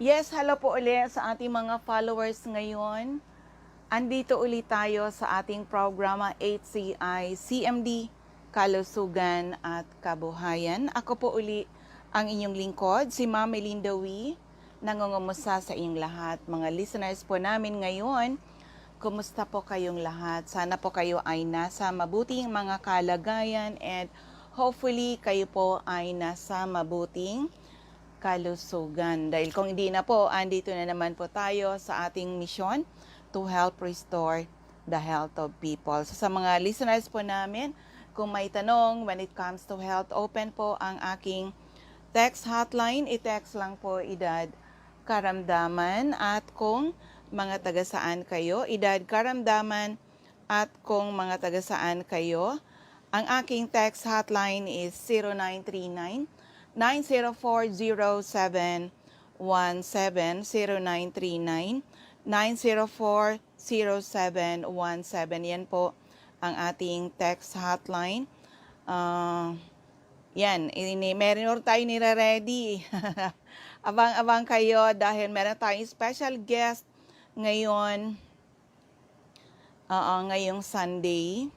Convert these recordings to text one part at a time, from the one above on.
Yes, hello po ulit sa ating mga followers ngayon. Andito ulit tayo sa ating programa HCI CMD, Kalusugan at Kabuhayan. Ako po uli ang inyong lingkod, si Ma'am Melinda Wee. Nangungumusta sa inyong lahat. Mga listeners po namin ngayon, kumusta po kayong lahat? Sana po kayo ay nasa mabuting mga kalagayan and hopefully kayo po ay nasa mabuting kalusugan. Dahil kung hindi na po, andito na naman po tayo sa ating misyon to help restore the health of people. So sa mga listeners po namin, kung may tanong when it comes to health, open po ang aking text hotline. I-text lang po edad karamdaman at kung mga taga saan kayo, edad karamdaman at kung mga taga saan kayo. Ang aking text hotline is 0939 9040717 0939 9040717. Yan po ang ating text hotline. Meron tayo nire-ready. Abang-abang kayo dahil meron tayong special guest ngayon. Ngayong Sunday.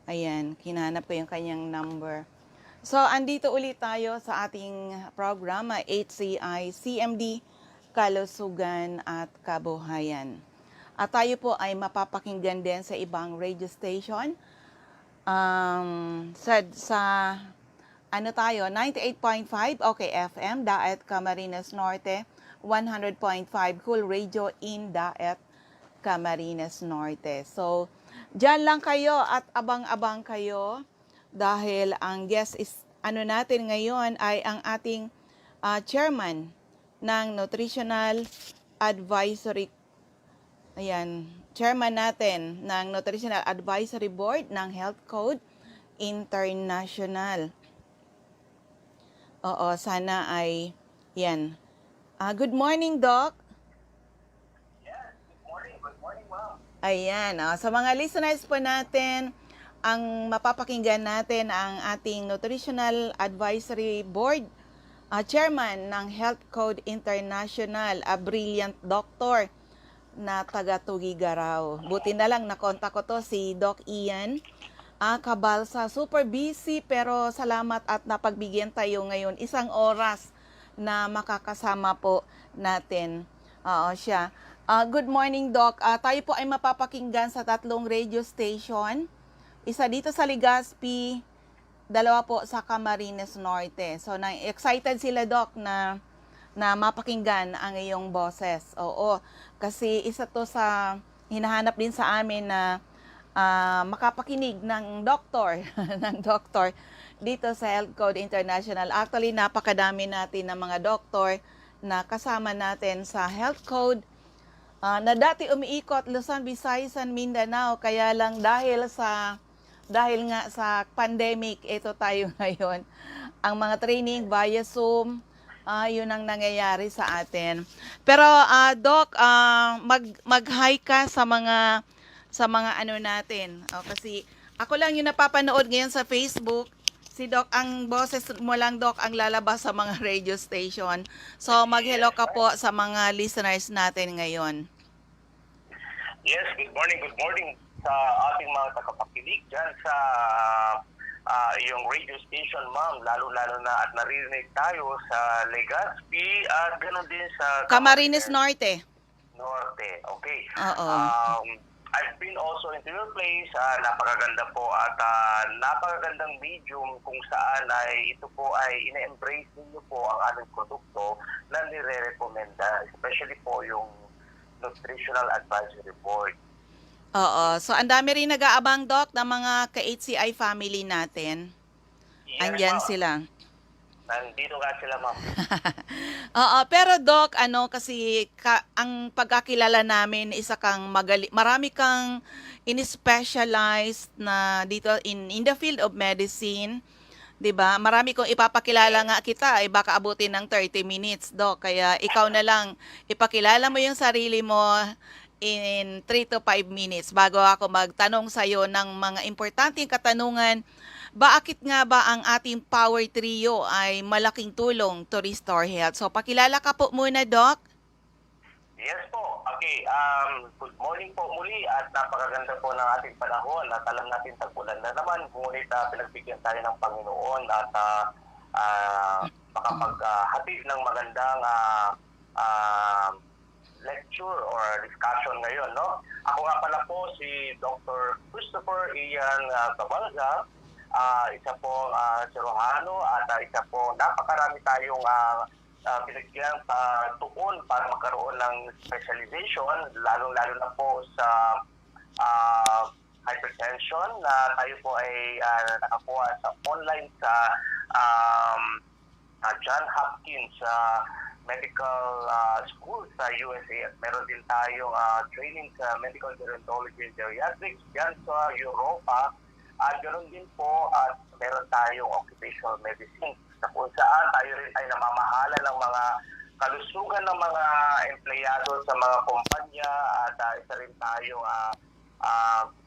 Ayan, kinanap ko yung kanyang number. So, andito ulit tayo sa ating programa HCI CMD, Kalusugan at Kabuhayan. At tayo po ay mapapakinggan din sa ibang radio station. Sa 98.5 OK FM, Daet Camarines Norte, 100.5 Cool Radio in Daet Camarines Norte. So, dyan lang kayo at abang-abang kayo dahil ang guest natin ngayon ay ang ating chairman ng Nutritional Advisory chairman natin ng Nutritional Advisory Board ng Health Code International. Sana ay yan. Good morning, Doc. Yes, good morning, ma'am. Ayan, sa mga listeners po natin, ang mapapakinggan natin ang ating Nutritional Advisory Board Chairman ng Health Code International, a brilliant doctor na taga Tugigaraw. Buti na lang nakontak ko to si Doc Ian Cabalsa. Super busy pero salamat at napagbigyan tayo ngayon isang oras na makakasama po natin siya. Good morning, Doc. Tayo po ay mapapakinggan sa 3 radio station. Isa dito sa Legazpi, 2 po sa Camarines Norte. So, excited sila, Doc, na mapakinggan ang iyong boses. Oo, kasi isa to sa hinahanap din sa amin na makapakinig ng doktor, ng doktor dito sa Health Code International. Actually, napakadami natin ng mga doktor na kasama natin sa Health Code na dati umiikot Luzon, Visayas, and Mindanao. Kaya lang dahil nga sa pandemic, ito tayo ngayon. Ang mga training via Zoom, yun ang nangyayari sa atin. Pero Doc, mag-hi ka sa mga natin. Kasi ako lang yung napapanood ngayon sa Facebook. Si Doc, ang boses mo lang, Doc, ang lalabas sa mga radio station. So mag-hello ka po sa mga listeners natin ngayon. Yes, good morning sa ating mga tagapakinig dyan sa yung radio station, ma'am. Lalo-lalo na at naririnig tayo sa Legazpi at ganoon din sa Camarines Norte. Okay. Oo. I've been also into your place. Napakaganda po at napakagandang medium kung saan ay ito po ay ina-embrace niyo po ang aming produkto na nire-recommenda, especially po yung Nutritional Advisory Board. Oo. So, ang dami rin nag-aabang, Doc, ng mga ka-HCI family natin. Yes, Andyan ma'am. sila. Nandito nga sila, ma'am. Oo, pero Doc, kasi ang pagkakilala namin, isa kang marami kang in-specialized na dito in the field of medicine. 'Di ba? Marami kong ipapakilala nga kita, baka abutin ng 30 minutes, Doc. Kaya ikaw na lang, ipakilala mo yung sarili mo in 3 to 5 minutes bago ako magtanong sa iyo ng mga importanteng katanungan. Bakit nga ba ang ating Power Trio ay malaking tulong to restore health? So, pakilala ka po muna, Doc. Yes po. Okay. Good morning po muli at napakaganda po ng ating panahon at alam natin tag-ulan na naman. Ngunit pinagbigyan tayo ng Panginoon at makapaghatid ng magandang ah, lecture or discussion ngayon. No? Ako nga pala po si Dr. Christopher Ian Cabalga, isa po Cirujano at isa po napakarami tayong binagyang tuon para magkaroon ng specialization, lalong-lalo na po sa hypertension na tayo po ay nakakuha sa online sa John Hopkins Medical School sa USA at meron din tayong training sa Medical Gerontology and Geriatrics dyan sa Europa at ganoon din po at meron tayong occupational medicine na kung saan tayo rin ay namamahala ng mga kalusugan ng mga empleyado sa mga kumpanya at isa rin tayong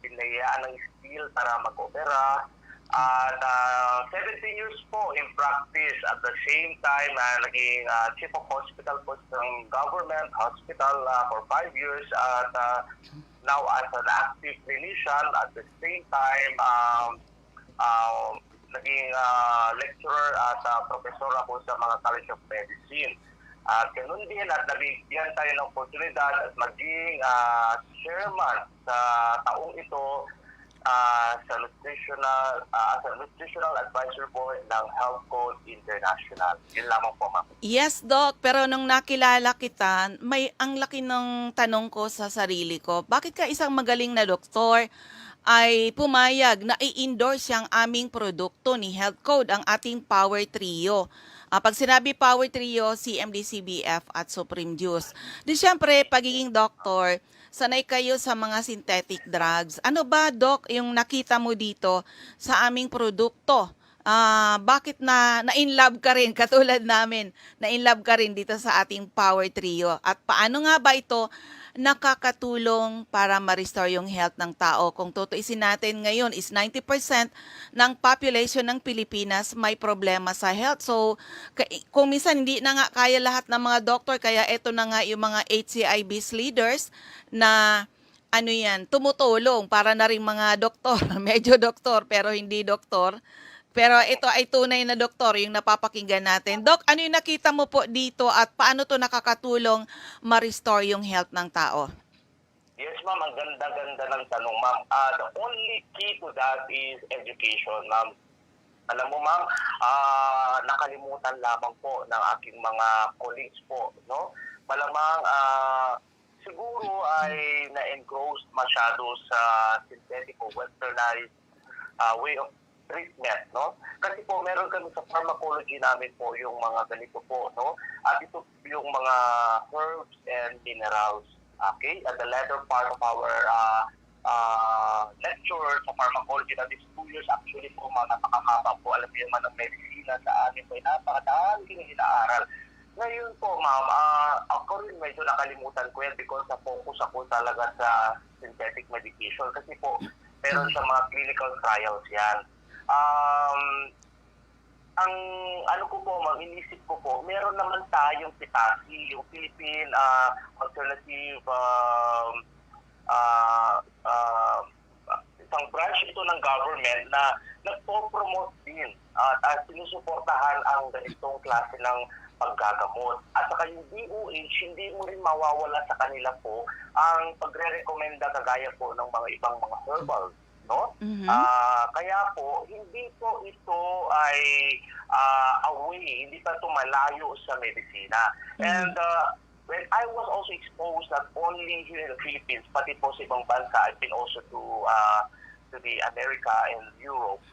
pinayaan ng skill para mag-opera. At 17 years po in practice at the same time naging chief of hospital po ng government hospital for 5 years at now as an active clinician at the same time naging lecturer at professor ako sa mga College of Medicine. At ganun din at nabigyan tayo ng oportunidad at maging chairman sa taong ito sa Nutritional Advisory Board ng Health Code International. Yun lamang po, ma'am. Yes, Doc. Pero nung nakilala kita, may ang laki ng tanong ko sa sarili ko. Bakit ka isang magaling na doktor ay pumayag na i-endorse yung aming produkto ni Health Code, ang ating Power Trio? Pag sinabi Power Trio, CMD, CBF at Supreme Juice. Di syempre, pagiging doktor, sanay kayo sa mga synthetic drugs. Ano ba, Doc, yung nakita mo dito sa aming produkto? Bakit na-inlove ka rin, katulad namin, na-inlove ka rin dito sa ating Power Trio? At paano nga ba ito nakakatulong para ma-restore yung health ng tao? Kung tutuisin natin ngayon is 90% ng population ng Pilipinas may problema sa health. So, kung minsan hindi na nga kaya lahat ng mga doktor, kaya ito na nga yung mga HCIB's leaders na tumutulong para na rin mga doktor, medyo doktor pero hindi doktor. Pero ito ay tunay na doktor yung napapakinggan natin. Doc, ano yung nakita mo po dito at paano to nakakatulong ma-restore yung health ng tao? Yes, ma'am. Ang ganda-ganda ng tanong, ma'am. The only key to that is education, ma'am. Alam mo, ma'am, nakalimutan lamang po ng aking mga colleagues po, no? Malamang siguro ay na-engrossed masyado sa synthetic o westernized way of treatment, no? Kasi po meron kami sa pharmacology namin po yung mga ganito po, no? At ito yung mga herbs and minerals, okay? At the latter part of our lecture sa pharmacology, that is 2 years actually po, mga napakahaba po. Alam niyo naman ang medisina sa amin po ay napakadami yung inaaral. Ngayon po, ma'am, ako rin medyo nakalimutan ko yan because na-focus ako talaga sa synthetic medication kasi po meron sa mga clinical trials yan. Ang ano ko po, ma'am, inisip ko po, meron naman tayong PITASI, yung Philippine Alternative isang branch ito ng government na nagpo-promote din at sinusuportahan ang ganitong klase ng paggagamot. At saka yung DOH, hindi mo rin mawawala sa kanila po ang pagre-recommenda kagaya po ng mga ibang mga herbal, no? Mhm. Kaya po, hindi po ito ay away, hindi pa ito malayo sa medisina. And when I was also exposed not only here in the Philippines, pati po sa ibang bansa, I've been also to the America and Europe.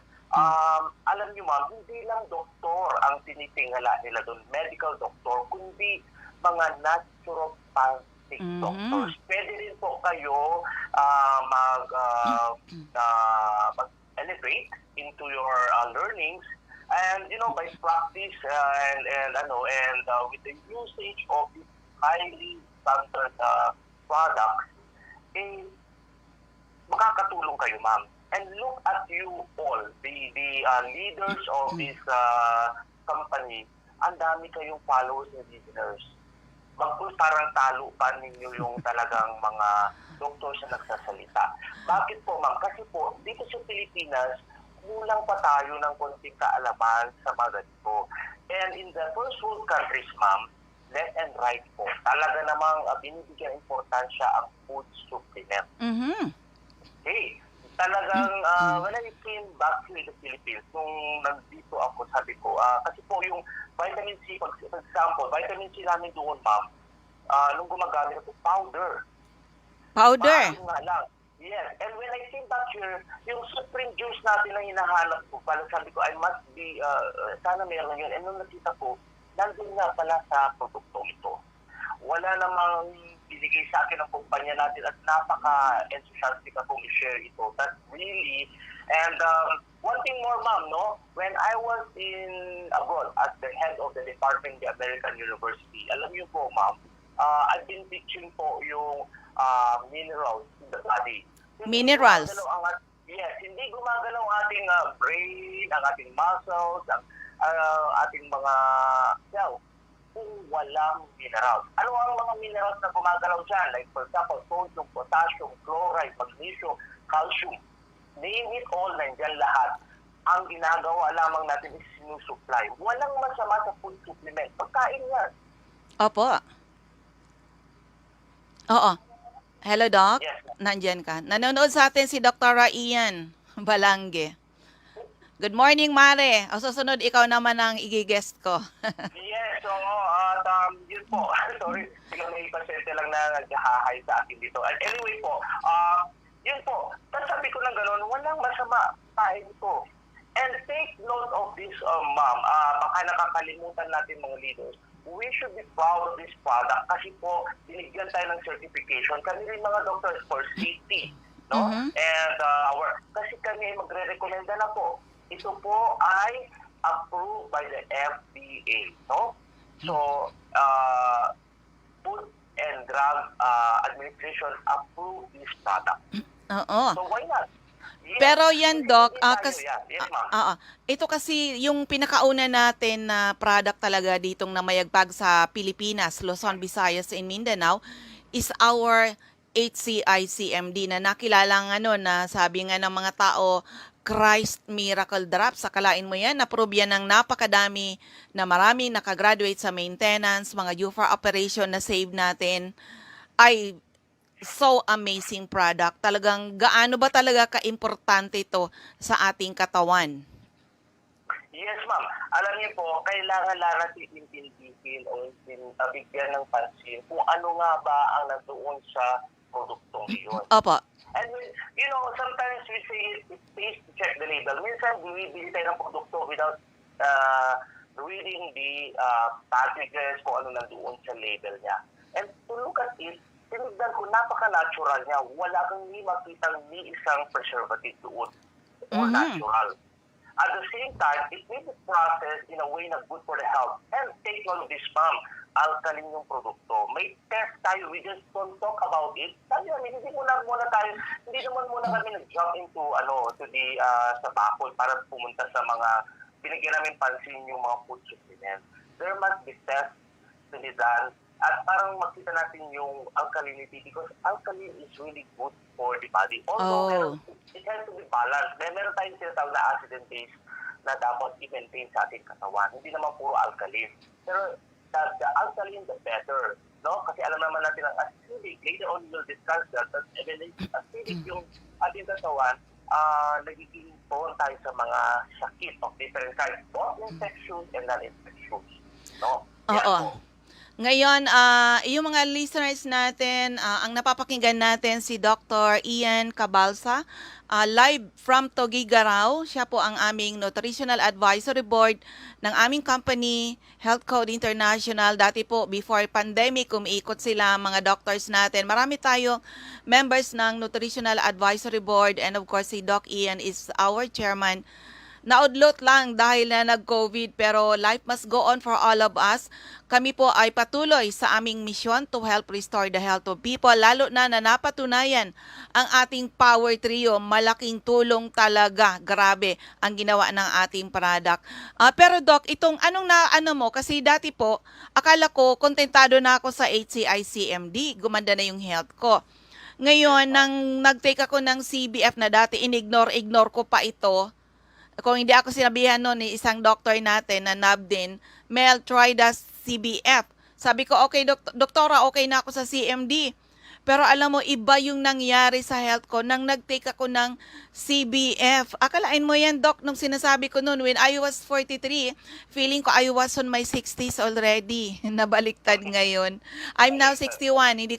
Alam niyo, ma'am, hindi lang doktor ang tinitingala nila doon, medical doctor, kundi mga naturopathic doctors. Pwede rin po kayo mag-elevate into your learnings and by practice and with the usage of these highly standard products, makakatulong kayo, ma'am. And look at you all, the leaders of this company, ang dami kayong followers and listeners. parang talo pa ninyo yung talagang mga doktor na nagsasalita. Bakit po, ma'am? Kasi po, dito sa Pilipinas, kulang pa tayo ng konting kaalaman sa mga ganito. And in the first world countries, ma'am, left and right po, talaga namang binibigyan importansya ang food supplement. Mhm. Okay. Talagang, when I came back to the Philippines, nung nandito ako, sabi ko, kasi po yung vitamin C, for example, vitamin C namin doon, ma'am, nung gumagamit ako, powder. Powder. Maalim nga lang. Yes. And when I came back here, yung Supreme juice natin na hinahanap ko, pala sabi ko, I must be, sana meron yun. And nung nakita ko, nandun nga pala sa produktong ito. Wala namang binigay sa akin ng kumpanya natin at napaka-enthusiastic akong i-share ito. That's really, and one thing more, ma'am, no? When I was in abroad as the head of the department of the American University, alam niyo po, ma'am, I've been teaching po yung minerals in the body. Minerals. Yes, hindi gumagalaw ang ating brain, ang ating muscles, ang ating mga cells kung walang minerals. Ano ang mga minerals na gumagalaw dyan? Like for example, sodium, potassium, chloride, magnesium, calcium. Name it all, nandyan lahat. Ang ginagawa lamang natin is sinusupply. Walang masama sa food supplement. Pagkain yan. Opo. Oo. Hello, Doc. Yes. Nandyan ka. Nanonood sa atin si Dr. Ian Balangge. Good morning, Mare. O susunod, ikaw naman ang igigest ko. Yes, so, yun po. Sorry, biglang may pasyente lang na naghahay sa akin dito. And anyway po, yun po. Tapos sabi ko ng gano'n, walang masama. Kain ito. And take note of this, ma'am. Baka nakakalimutan natin mga leaders. We should be proud of this product kasi po, binigyan tayo ng certification. Kami rin mga doctors for safety. No? Mhm. And kasi kami magre-recommenda na po. Ito po ay approved by the FDA, no? So, Food and Drug Administration approved this product. Oo. So, why not? Yes. Pero yan, Doc, Hindi tayo kasi, yan. Yes, ma'am. ito kasi yung pinakauna natin na product talaga ditong namayagpag sa Pilipinas, Luzon, Visayas, and Mindanao is our HCI-CMD na nakilalang na sabi nga ng mga tao, Christ Miracle Drops. Sakalain mo yan, na-prove yan ng napakadami na maraming nakagraduate sa maintenance, mga due for operation na save natin. Ay, so amazing product. Talagang gaano ba talaga ka-importante ito sa ating katawan? Yes, ma'am. Alam niyo po, kailangan lang natin intindihin o bigyan ng pansin kung ano nga ba ang nandoon sa produktong iyon. Opo. And you know, sometimes we say it pays to check the label. Minsan, bumibili tayo ng produkto without reading the packages kung ano nandoon sa label niya. And to look at it, tinignan ko, napaka-natural niya. Wala kang ni makitang ni isang preservative doon. Or natural. At the same time, it may be processed in a way na good for the health. And take note of this, ma'am, alkaline yung produkto. May test tayo, we just don't talk about it. Sabi namin, hindi naman muna kami nag-jump into, sa bakod para pumunta sa mga, binigyan namin pansin yung mga food supplements. There must be tests to be done at parang makita natin yung alkalinity because alkaline is really good for the body. Although it has to be balanced. Meron tayong tinatawag na acid and base na dapat i-maintain sa ating katawan. Hindi naman puro alkaline. Pero the alkaline, the better. No? Kasi alam naman natin ang acidic. Later on, we'll discuss that. But even acidic yung ating katawan, nagiging prone tayo sa mga sakit of different kinds. Both infectious and non-infectious. No? Oo. Ngayon, yung mga listeners natin, ang napapakinggan natin si Dr. Ian Cabalsa, live from Tuguegarao. Siya po ang aming Nutritional Advisory Board ng aming company, Health Code International. Dati po, before pandemic, umiikot sila mga doctors natin. Marami tayong members ng Nutritional Advisory Board and of course, si Doc Ian is our chairman naudlot lang dahil na nag-COVID, pero life must go on for all of us. Kami po ay patuloy sa aming misyon to help restore the health of people, lalo na napatunayan ang ating Power Trio. Malaking tulong talaga, grabe, ang ginawa ng ating product. Pero Doc, itong ano mo, kasi dati po, akala ko kontentado na ako sa HCI CMD, gumanda na yung health ko. Ngayon, nang nag-take ako ng CBF na dati, ignore ko pa ito. Kung hindi ako sinabihan noon ni isang doctor natin na NAB din, Mel, try the CBF. Sabi ko, okay, doktora, okay na ako sa CMD. Pero alam mo, iba yung nangyari sa health ko nang nag-take ako ng CBF. Akalain mo yan, Doc, nung sinasabi ko noon, when I was 43, feeling ko I was on my 60s already. Nabaliktad ngayon. I'm now 61. Hindi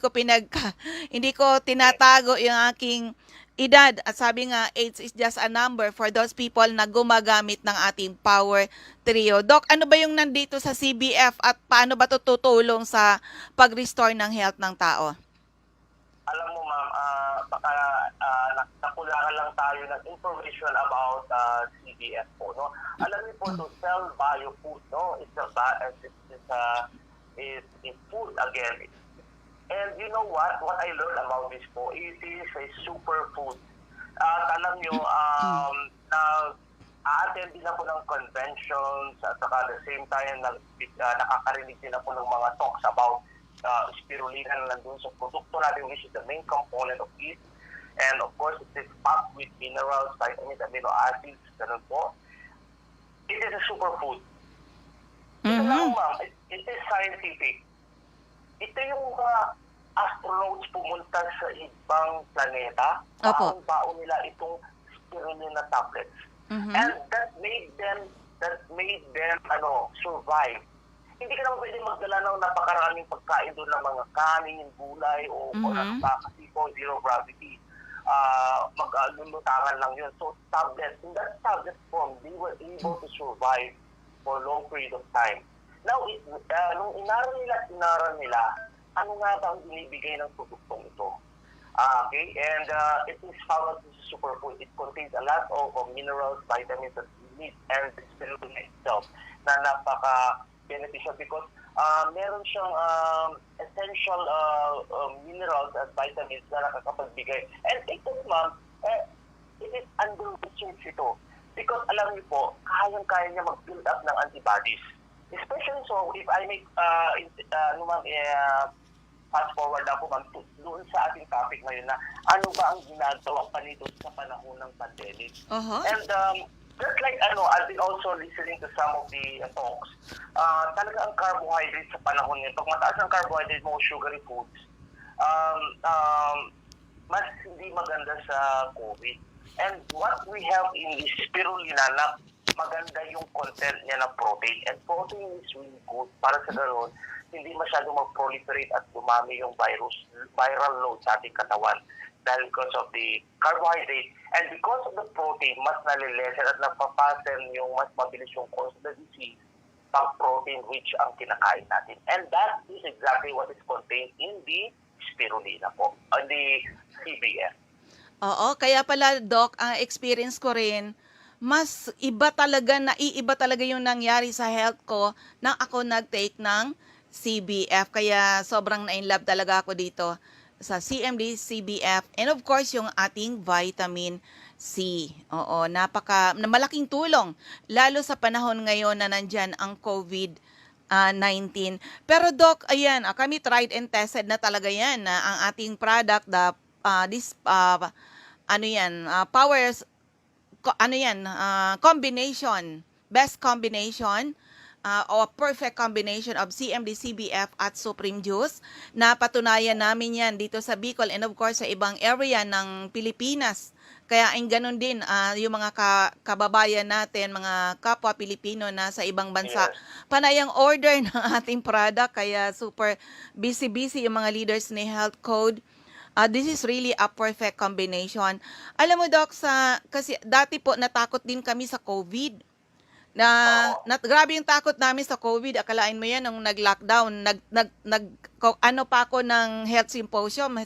ko tinatago yung aking edad. At sabi nga, age is just a number for those people na gumagamit ng ating Power Trio. Doc, ano ba yung nandito sa CBF at paano ba tutulong sa pag-restore ng health ng tao? Alam mo ma'am, baka nakulangan lang tayo ng information about CBF po, no? Alam niyo po, to sell biofood, no? It's food again. And you know what? What I learned about this po, it is a superfood. Alam niyo, a-attend din ako ng conventions at saka at the same time nakakarinig din ako ng mga talks about spirulina na nandun sa produkto natin, which is the main component of it. And of course, it is packed with minerals, vitamins, amino acids, ganun po. It is a superfood. Ito lang, ma'am, it is scientific. Ito yung astronauts pumunta sa ibang planeta, baon nila itong spirulina tablets. And that made them survive. Hindi ka naman pwede magdala ng napakaraming pagkain doon ng mga kanin, gulay, o kasi po, zero gravity. Maglulutangan lang yun. So, in that tablet form, they were able to survive for a long period of time. Now, nung inaral nila, ano nga ba ang binibigay ng produktong ito? Okay, and it is found as a superfood. It contains a lot of minerals, vitamins, and spirulina itself na napaka-beneficial because meron siyang essential minerals at vitamins na nakakapagbigay. And ito, ma'am, it is under research ito. Because alam niyo po, kayang-kaya niya mag-build up ng antibodies. Especially so, if I make, fast forward ako ma'am, doon sa ating topic ngayon na ano ba ang ginagawa pa nito sa panahon ng pandemic. And just like I've been also listening to some of the talks, talaga ang carbohydrates sa panahon nito, pag mataas ang carbohydrate mo, sugary foods, mas hindi maganda sa COVID. And what we have in this spirulina na maganda yung content niya ng protein. And protein is really good para sa ganoon, hindi masyado mag-proliferate at dumami yung viral load sa ating katawan dahil because of the carbohydrate. And because of the protein, mas nalilesen at napapasen yung mas mabilis yung cause of the disease pang protein-rich ang kinakain natin. And that is exactly what is contained in the spirulina po, on the CBF. Oo, kaya pala, Doc, ang experience ko rin, mas naiiba talaga yung nangyari sa health ko nang ako nag-take ng CBF. Kaya sobrang na-inlove talaga ako dito sa CMD, CBF, and of course yung ating vitamin C. Oo, malaking tulong, lalo sa panahon ngayon na nandyan ang COVID-19. Pero Doc, ayan, kami tried and tested na talaga yan na ang ating product, combination, best combination, o perfect combination of CMD, CBF at Supreme Juice. Napatunayan namin yan dito sa Bicol and of course sa ibang area ng Pilipinas. Kaya ang ganun din yung mga kababayan natin, mga kapwa Pilipino na sa ibang bansa. Panay ang order ng ating product, kaya super busy yung mga leaders ni Health Code. This is really a perfect combination. Alam mo, Doc, kasi dati po natakot din kami sa COVID. Grabe yung takot namin sa COVID. Akalain mo yan, nung nag-lockdown, pa ako ng health symposium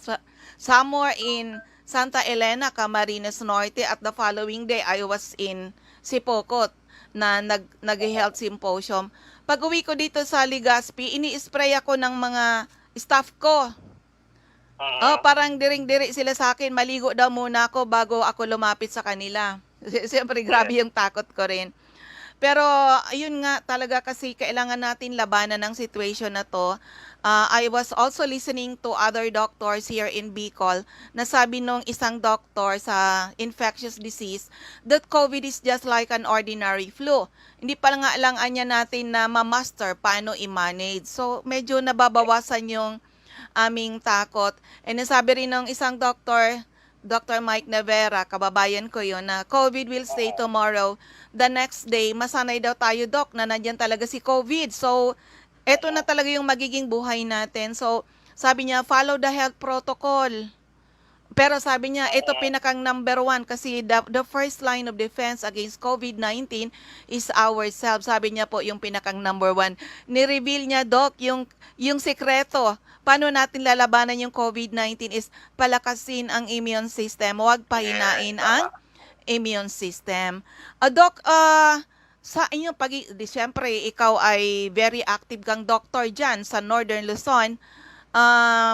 somewhere in Santa Elena, Camarines Norte, at the following day, I was in si Pokot na nag-health symposium. Pag-uwi ko dito sa Legazpi, ini-spray ako ng mga staff ko. Oh, parang diring-diri sila sa akin, maligo daw muna ako bago ako lumapit sa kanila. Siyempre, grabe yung takot ko rin. Pero, ayun nga, talaga kasi kailangan natin labanan ng situation na to. I was also listening to other doctors here in Bicol na sabi nung isang doctor sa infectious disease that COVID is just like an ordinary flu. Hindi pa nga lang anya natin na ma-master paano i-manage. So, medyo nababawasan yung aming takot. And nasabi rin ng isang doctor, Dr. Mike Navera, kababayan ko yun, na COVID will stay tomorrow. The next day, masanay daw tayo, Doc, na nandyan talaga si COVID. So, eto na talaga yung magiging buhay natin. So, sabi niya, follow the health protocol. Pero sabi niya, ito pinakang number one kasi the first line of defense against COVID-19 is ourselves. Sabi niya po yung pinakang number one. Ni-reveal niya, Doc, yung sekreto. Paano natin lalabanan yung COVID-19 is palakasin ang immune system. Huwag pahinain ang immune system. Doc, sa inyo, siyempre, ikaw ay very active kang doctor dyan sa Northern Luzon.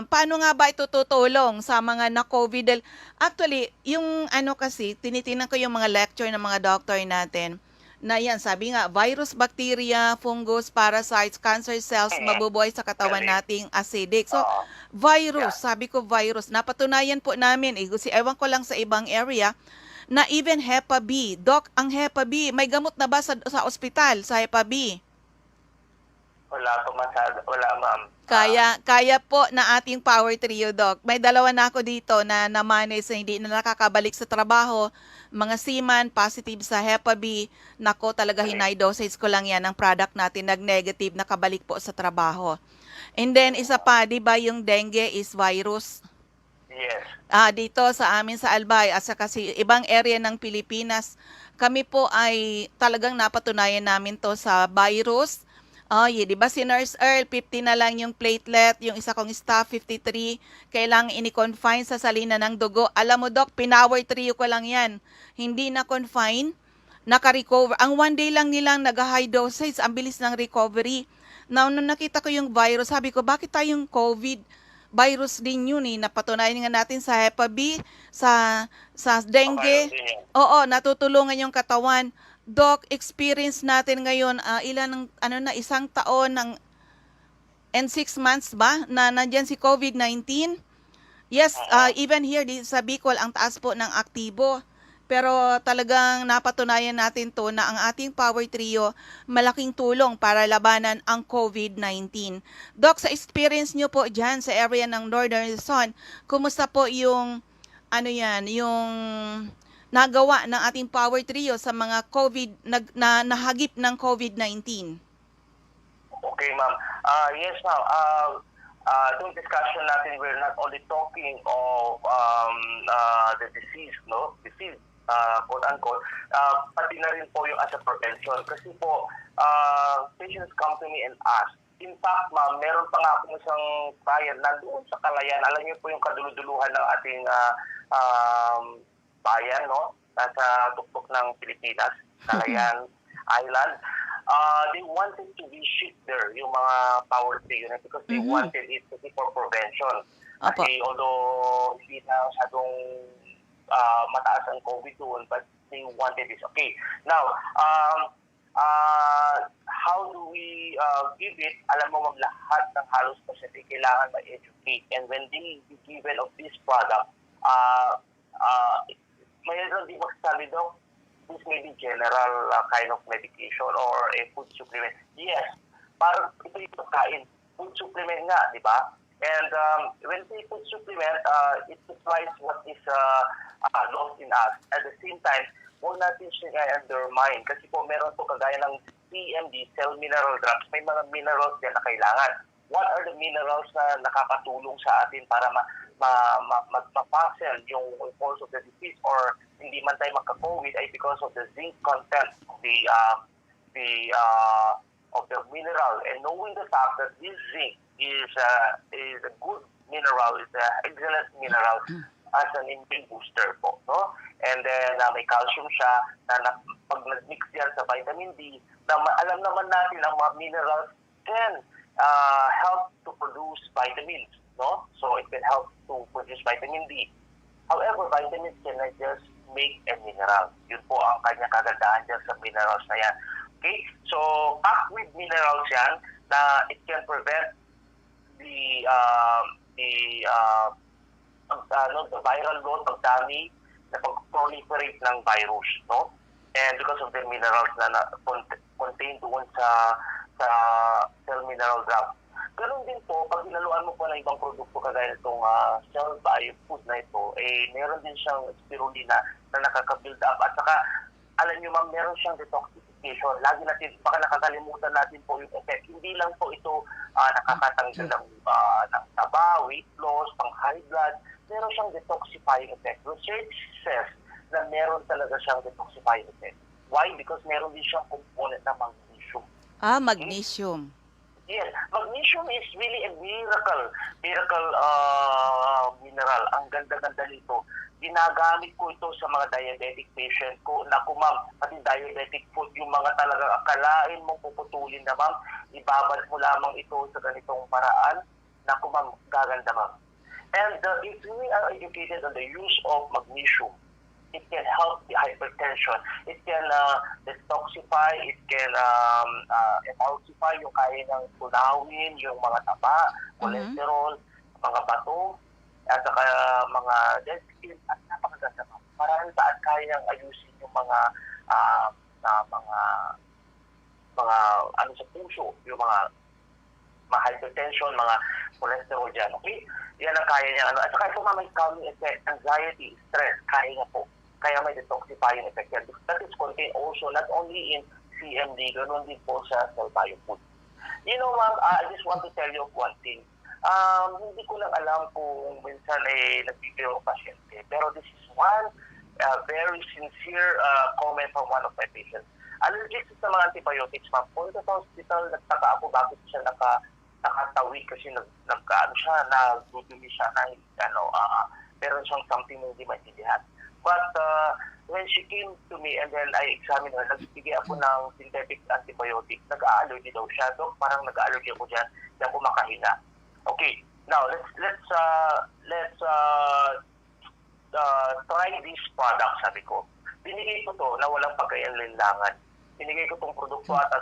Paano nga ba ito tutulong sa mga na-COVID? Actually, yung kasi, tinitingnan ko yung mga lecture ng mga doctor natin na yan, sabi nga, virus, bacteria, fungus, parasites, cancer cells, mabubuhay sa katawan nating acidic. So, virus, sabi ko virus. Napatunayan po namin, ewan ko lang sa ibang area, na even Hepa B. Doc, ang Hepa B, may gamot na ba sa ospital sa Hepa B? Wala pa masyado. Wala, ma'am. Kaya po na ating Power Trio, Doc. May dalawa na ako dito na na-manage na hindi na nakakabalik sa trabaho. Mga seaman, positive sa Hepa B. Nako, talaga hinay dosage ko lang yan ang product natin. Nag-negative, nakabalik po sa trabaho. And then, isa pa, di ba yung dengue is virus? Yes. Dito sa amin sa Albay at sa kasi ibang area ng Pilipinas, kami po ay talagang napatunayan namin to sa virus. Di ba si Nurse Earl, 50 na lang yung platelet, yung isa kong staff, 53, kailangan ini-confine sa salina ng dugo. Alam mo, Doc, pinower trio ko lang yan. Hindi na confine, naka-recover. Ang one day lang nilang nag-high dosage, ang bilis ng recovery. Now, nung nakita ko yung virus, sabi ko, bakit tayong COVID virus din yun napatunayan nga natin sa Hepa B, sa dengue. Oo, natutulungan yung katawan. Doc, experience natin ngayon, isang taon and 6 months ba na nandyan si COVID-19? Yes, even here sa Bicol, ang taas po ng aktibo. Pero talagang napatunayan natin to na ang ating Power Trio malaking tulong para labanan ang COVID-19. Doc, sa experience nyo po dyan sa area ng Northern Luzon, kumusta po yung yung nagawa ng ating Power Trio sa mga nahagip ng COVID-19? Okay, ma'am. Yes, ma'am. Itong discussion natin, we're not only talking of the disease, no? Disease, quote-unquote, pati na rin po yung as a prevention. Kasi po, patients come to me and ask. In fact, ma'am, meron pa nga akong isang client nandoon sa Calayan. Alam niyo po yung kaduluduluhan ng ating bayan, no? Nasa tuktok ng Pilipinas, Calayan Island. They wanted to be shipped there, yung mga Power Trio unit, because they wanted it to be for prevention. Kasi although hindi na masyadong mataas ang COVID doon, but they wanted this. Okay, now, how do we give it? Alam mo, lahat ng halos pacific kailangan ma-educate. And when they be given of this product, mayroon di magsasabi, Doc, this may be general kind of medication or a food supplement. Yes, parang ito yung pagkain. Food supplement nga, di ba? And when we food supplement, it supplies what is lost in us. At the same time, huwag natin siya undermine. Kasi po meron po kagaya ng CMD, cell mineral drops, may mga minerals yan na kailangan. What are the minerals na nakakatulong sa atin para ma-puzzle yung cause of the disease or hindi man tayo magka-COVID ay because of the zinc content of the mineral. And knowing the fact that this zinc is a good mineral, is an excellent mineral, as an immune booster po, no? And then may calcium siya na pag nag-mix yan sa vitamin D, na alam naman natin ang mga minerals can help to produce vitamins, no? So it can help to produce vitamin D. However, vitamins cannot just make a mineral. Yun po ang kanya kagandahan dyan sa minerals na yan. Okay? So, packed with minerals yan na it can prevent the viral load, pagdami, na pag-proliferate ng virus, no? And because of the minerals na contained doon sa cell mineral drop. Ganun din po, pag hinaluan mo po ng ibang produkto kagaya itong cell bio food na ito, meron din siyang spirulina na nakaka-build up. At saka, alam nyo ma'am, meron siyang detoxification. Lagi natin, baka nakakalimutan natin po yung effect. Hindi lang po ito nakakatanggal ng taba, weight loss, pang high blood. Meron siyang detoxifying effect. Research says na meron talaga siyang detoxifying effect. Why? Because meron din siyang component na magnesium. Magnesium. Yes, magnesium is really a miracle mineral. Ang ganda-ganda nito. Ginagamit ko ito sa mga diabetic patient ko. Naku ma'am, pati diabetic food, yung mga talaga akalain mong puputulin na ma'am, ibabad mo lamang ito sa ganitong paraan. Naku ma'am, gaganda ma'am. And if we are educated on the use of magnesium, it can help the hypertension. It can detoxify, it can emulsify yung kaya ng tunawin, yung mga taba, cholesterol, mga bato, at saka mga dead skin, at napakaganda. Marami saan kaya niyang ayusin yung mga ano sa puso, yung mga hypertension, mga cholesterol dyan. Okay? Yan ang kaya niya. At saka ito may calming effect, anxiety, stress, kaya niya po. Kaya may detoxifying effect yan. That is contained also not only in CMD, ganoon din po sa cell bio food. You know ma'am, I just want to tell you of one thing. Hindi ko lang alam kung minsan nagbibiro ang pasyente. Pero this is one very sincere comment from one of my patients. Allergic sa mga antibiotics, ma'am. Punta sa hospital, nagtaka ako bakit siya nakatawi kasi nagdudumi siya meron siyang something na hindi maintindihan. But when she came to me and then I examined her, nagbigay ako ng synthetic antibiotic. Nag-allergy daw siya. Dok, parang nag-allergy ako dyan. Hindi ako makahinga. Okay, now let's try this product, sabi ko. Binigay ko to na walang pagkainlinlangan. Binigay ko tong produkto at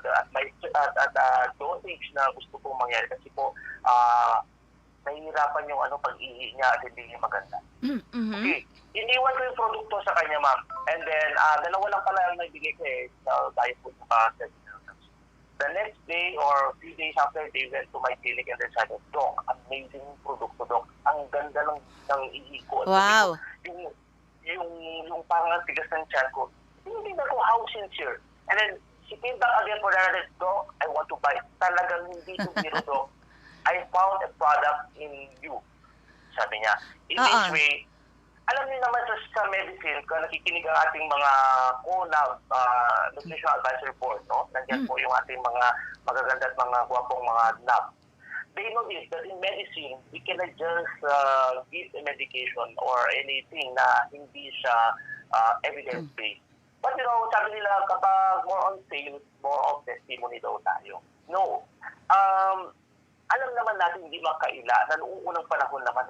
dosage na gusto kong mangyari kasi po nahihirapan yung pag-ihi niya at hindi niya maganda. Okay. Iniwan ko yung produkto sa kanya, ma'am. And then, dalawa lang pala yung naibigay ko sa diet food sa the next day or few days after, they went to my clinic and they said, Doc, amazing produkto, Doc. Ang ganda ng ihi ko. Wow. Yung parang tigas ng tiyan ko. Hindi na ko how sincere. And then, she came back again for another, Doc, I want to buy. Talagang hindi to biro, Doc. I found a product in you, sabi niya. In this way, alam niyo naman sa medicine, kung nakikinig ang ating mga Nutritional Advisory Board, no? Nandiyan po yung ating mga magaganda at mga guwapong mga lab. They know this, that in medicine, we cannot just give a medication or anything na hindi siya evidence-based. But sabi nila, kapag more on sales, more on testimony daw tayo. No. Alam naman natin hindi makaila na noong unang panahon naman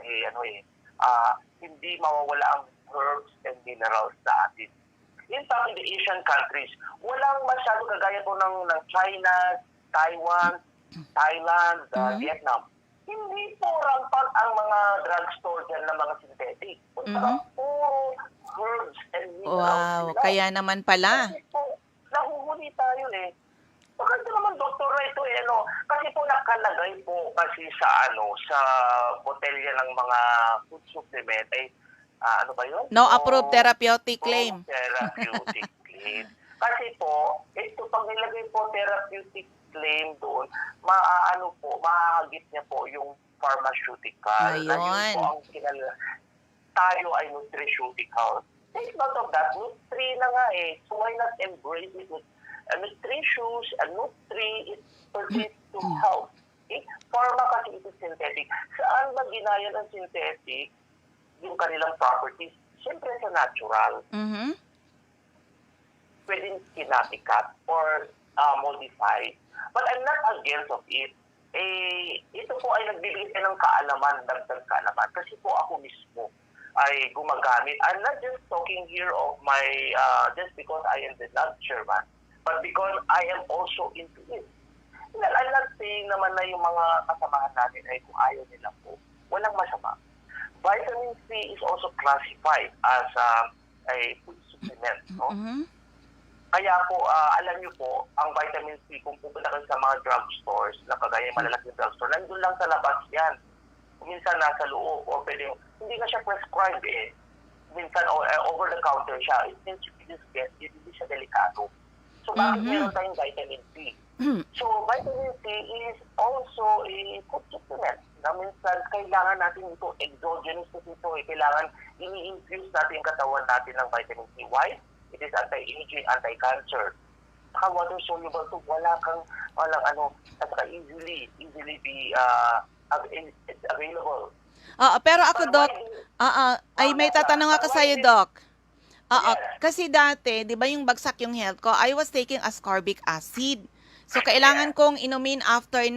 hindi mawawala ang herbs and minerals sa atin. In fact, in the Asian countries, walang masyado kagaya po ng China, Taiwan, Thailand, Vietnam. Hindi po rampant ang mga drugstore dyan ng mga synthetic. Puro herbs and minerals. Wow, kaya naman pala. Kasi po, nahuhuli tayo Maganda naman, doktor, na ito kasi po nakalagay po kasi sa botelya ng mga food supplement ano ba yun? No approved therapeutic claim. Therapeutic claim. Kasi po, ito pag nilagay po therapeutic claim doon, mahahagip niya po yung pharmaceutical. Ayun. Na yun po ang tayo ay nutraceutical. Take note of that. Nutri na nga So why not embrace it with nutritious, nutri is pertains to health. Okay? Pharma kasi ito synthetic. Saan ba ginaya ng synthetic? yung kanilang properties, siyempre sa natural, Mhm. pwedeng kinatikat or modified. But I'm not against of it. Ito po ay nagbibigay ng kaalaman, dagdag kaalaman. Kasi po ako mismo ay gumagamit. I'm not just talking here of my, just because I am the lab chairman, but because I am also into it. I'm not saying naman na yung mga kasamahan natin ay kung ayaw nila po. Walang masama. Vitamin C is also classified as a food supplement. No? Mhm. Kaya po, alam niyo po, ang vitamin C, kung pupunta kayo sa mga drugstores, na kagaya malalaking drugstore, nandun lang sa labas yan. Minsan nasa loob, o pwede, hindi na siya prescribed eh. Minsan over the counter siya. Since you just get it, hindi siya delikado. So bakit meron tayong vitamin C? So vitamin C is also a food supplement. Na minsan kailangan natin ito, exogenous kasi ito eh. Kailangan ini-infuse natin yung katawan natin ng vitamin C. Why? It is anti-aging, anti-cancer. Saka water-soluble to, walang at saka easily be it's available. Pero ako, Doc, ay may tatanong ako sa'yo, Doc. Kasi dati, di ba yung bagsak yung health ko, I was taking ascorbic acid. So, kailangan kong inumin after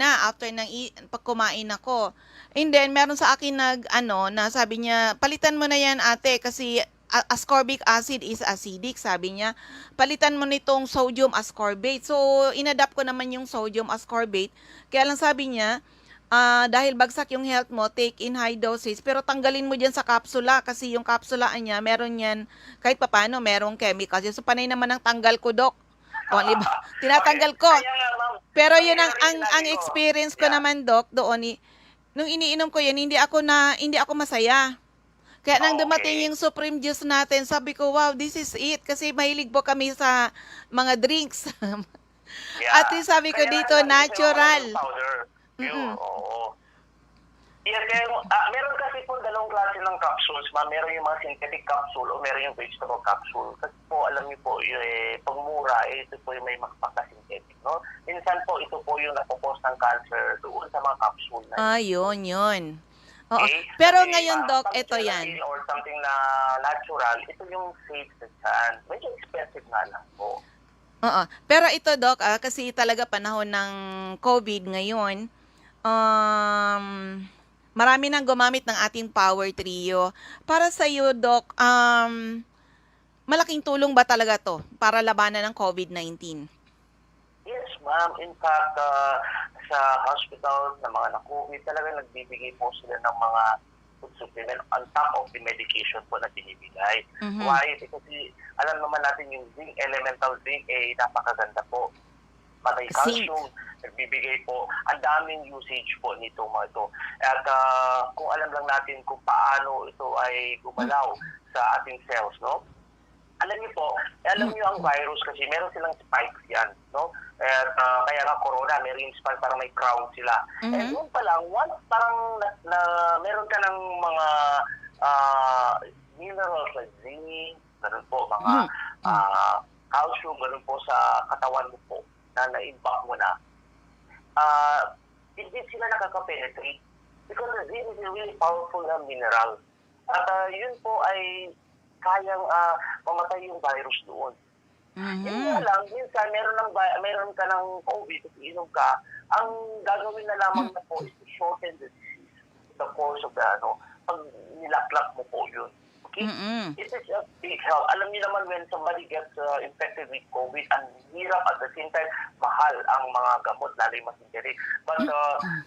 pag kumain ako. And then, meron sa akin na sabi niya, palitan mo na yan, ate, kasi ascorbic acid is acidic, sabi niya. Palitan mo nitong sodium ascorbate. So, inadapt ko naman yung sodium ascorbate. Kaya lang sabi niya, dahil bagsak yung health mo, take in high doses, pero tanggalin mo dyan sa kapsula kasi yung kapsula niya, meron yan, kahit papano, merong chemicals. So, panay naman ang tanggal ko, Doc. O, diba? Tinatanggal ko. Pero yun ang experience ko naman, Doc, doon, nung iniinom ko yun, hindi ako masaya. Kaya nang dumating yung Supreme Juice natin, sabi ko, wow, this is it. Kasi mahilig po kami sa mga drinks. At sabi ko dito, natural. Oo. Yes, kaya, meron kasi po dalawang klase ng capsules. Meron yung mga synthetic capsule o meron yung vegetable capsule. Kasi po, alam niyo po, pag mura, ito po yung may magpaka-synthetic. No? Minsan po, ito po yung napopos ng cancer doon sa mga capsule na yun. Oo. Pero ngayon, Doc, ito yan. Or something na natural, ito yung safe saan. Medyo expensive nga lang po. Oo. Pero ito, Doc, kasi talaga panahon ng COVID ngayon, marami nang gumamit ng ating Power Trio. Para sa iyo, Doc, malaking tulong ba talaga to para labanan ng COVID-19? Yes, ma'am. In fact, sa hospital na mga na-COVID, talaga nagbibigay po sila ng mga food supplement on top of the medication po na binibigay. Why? Kasi alam naman natin yung zinc, elemental zinc, napakaganda po. Patay calcium, nagbibigay po. Ang daming usage po nito mga ito. At kung alam lang natin kung paano ito ay gumalaw sa ating cells, no? Alam niyo po, alam niyo ang virus kasi meron silang spikes yan, no? At kaya nga corona, meron yung spike, parang may crown sila. And yun pa lang, once parang meron ka ng mga minerals like zinc, ganun po, mga calcium, ganun po sa katawan mo po, na na-impact mo na, hindi sila nakaka-penetrate because zinc is a really powerful mineral. At yun po ay kayang mamatay yung virus doon. Yun nga lang, minsan meron ka ng COVID, iinom ka, ang gagawin na lamang na po is to shorten the disease, the course of the pag nilaklak mo po yun. Okay? It is a big help. Alam niyo naman when somebody gets infected with COVID, ang hirap at the same time, mahal ang mga gamot, lalo yung masinteri. But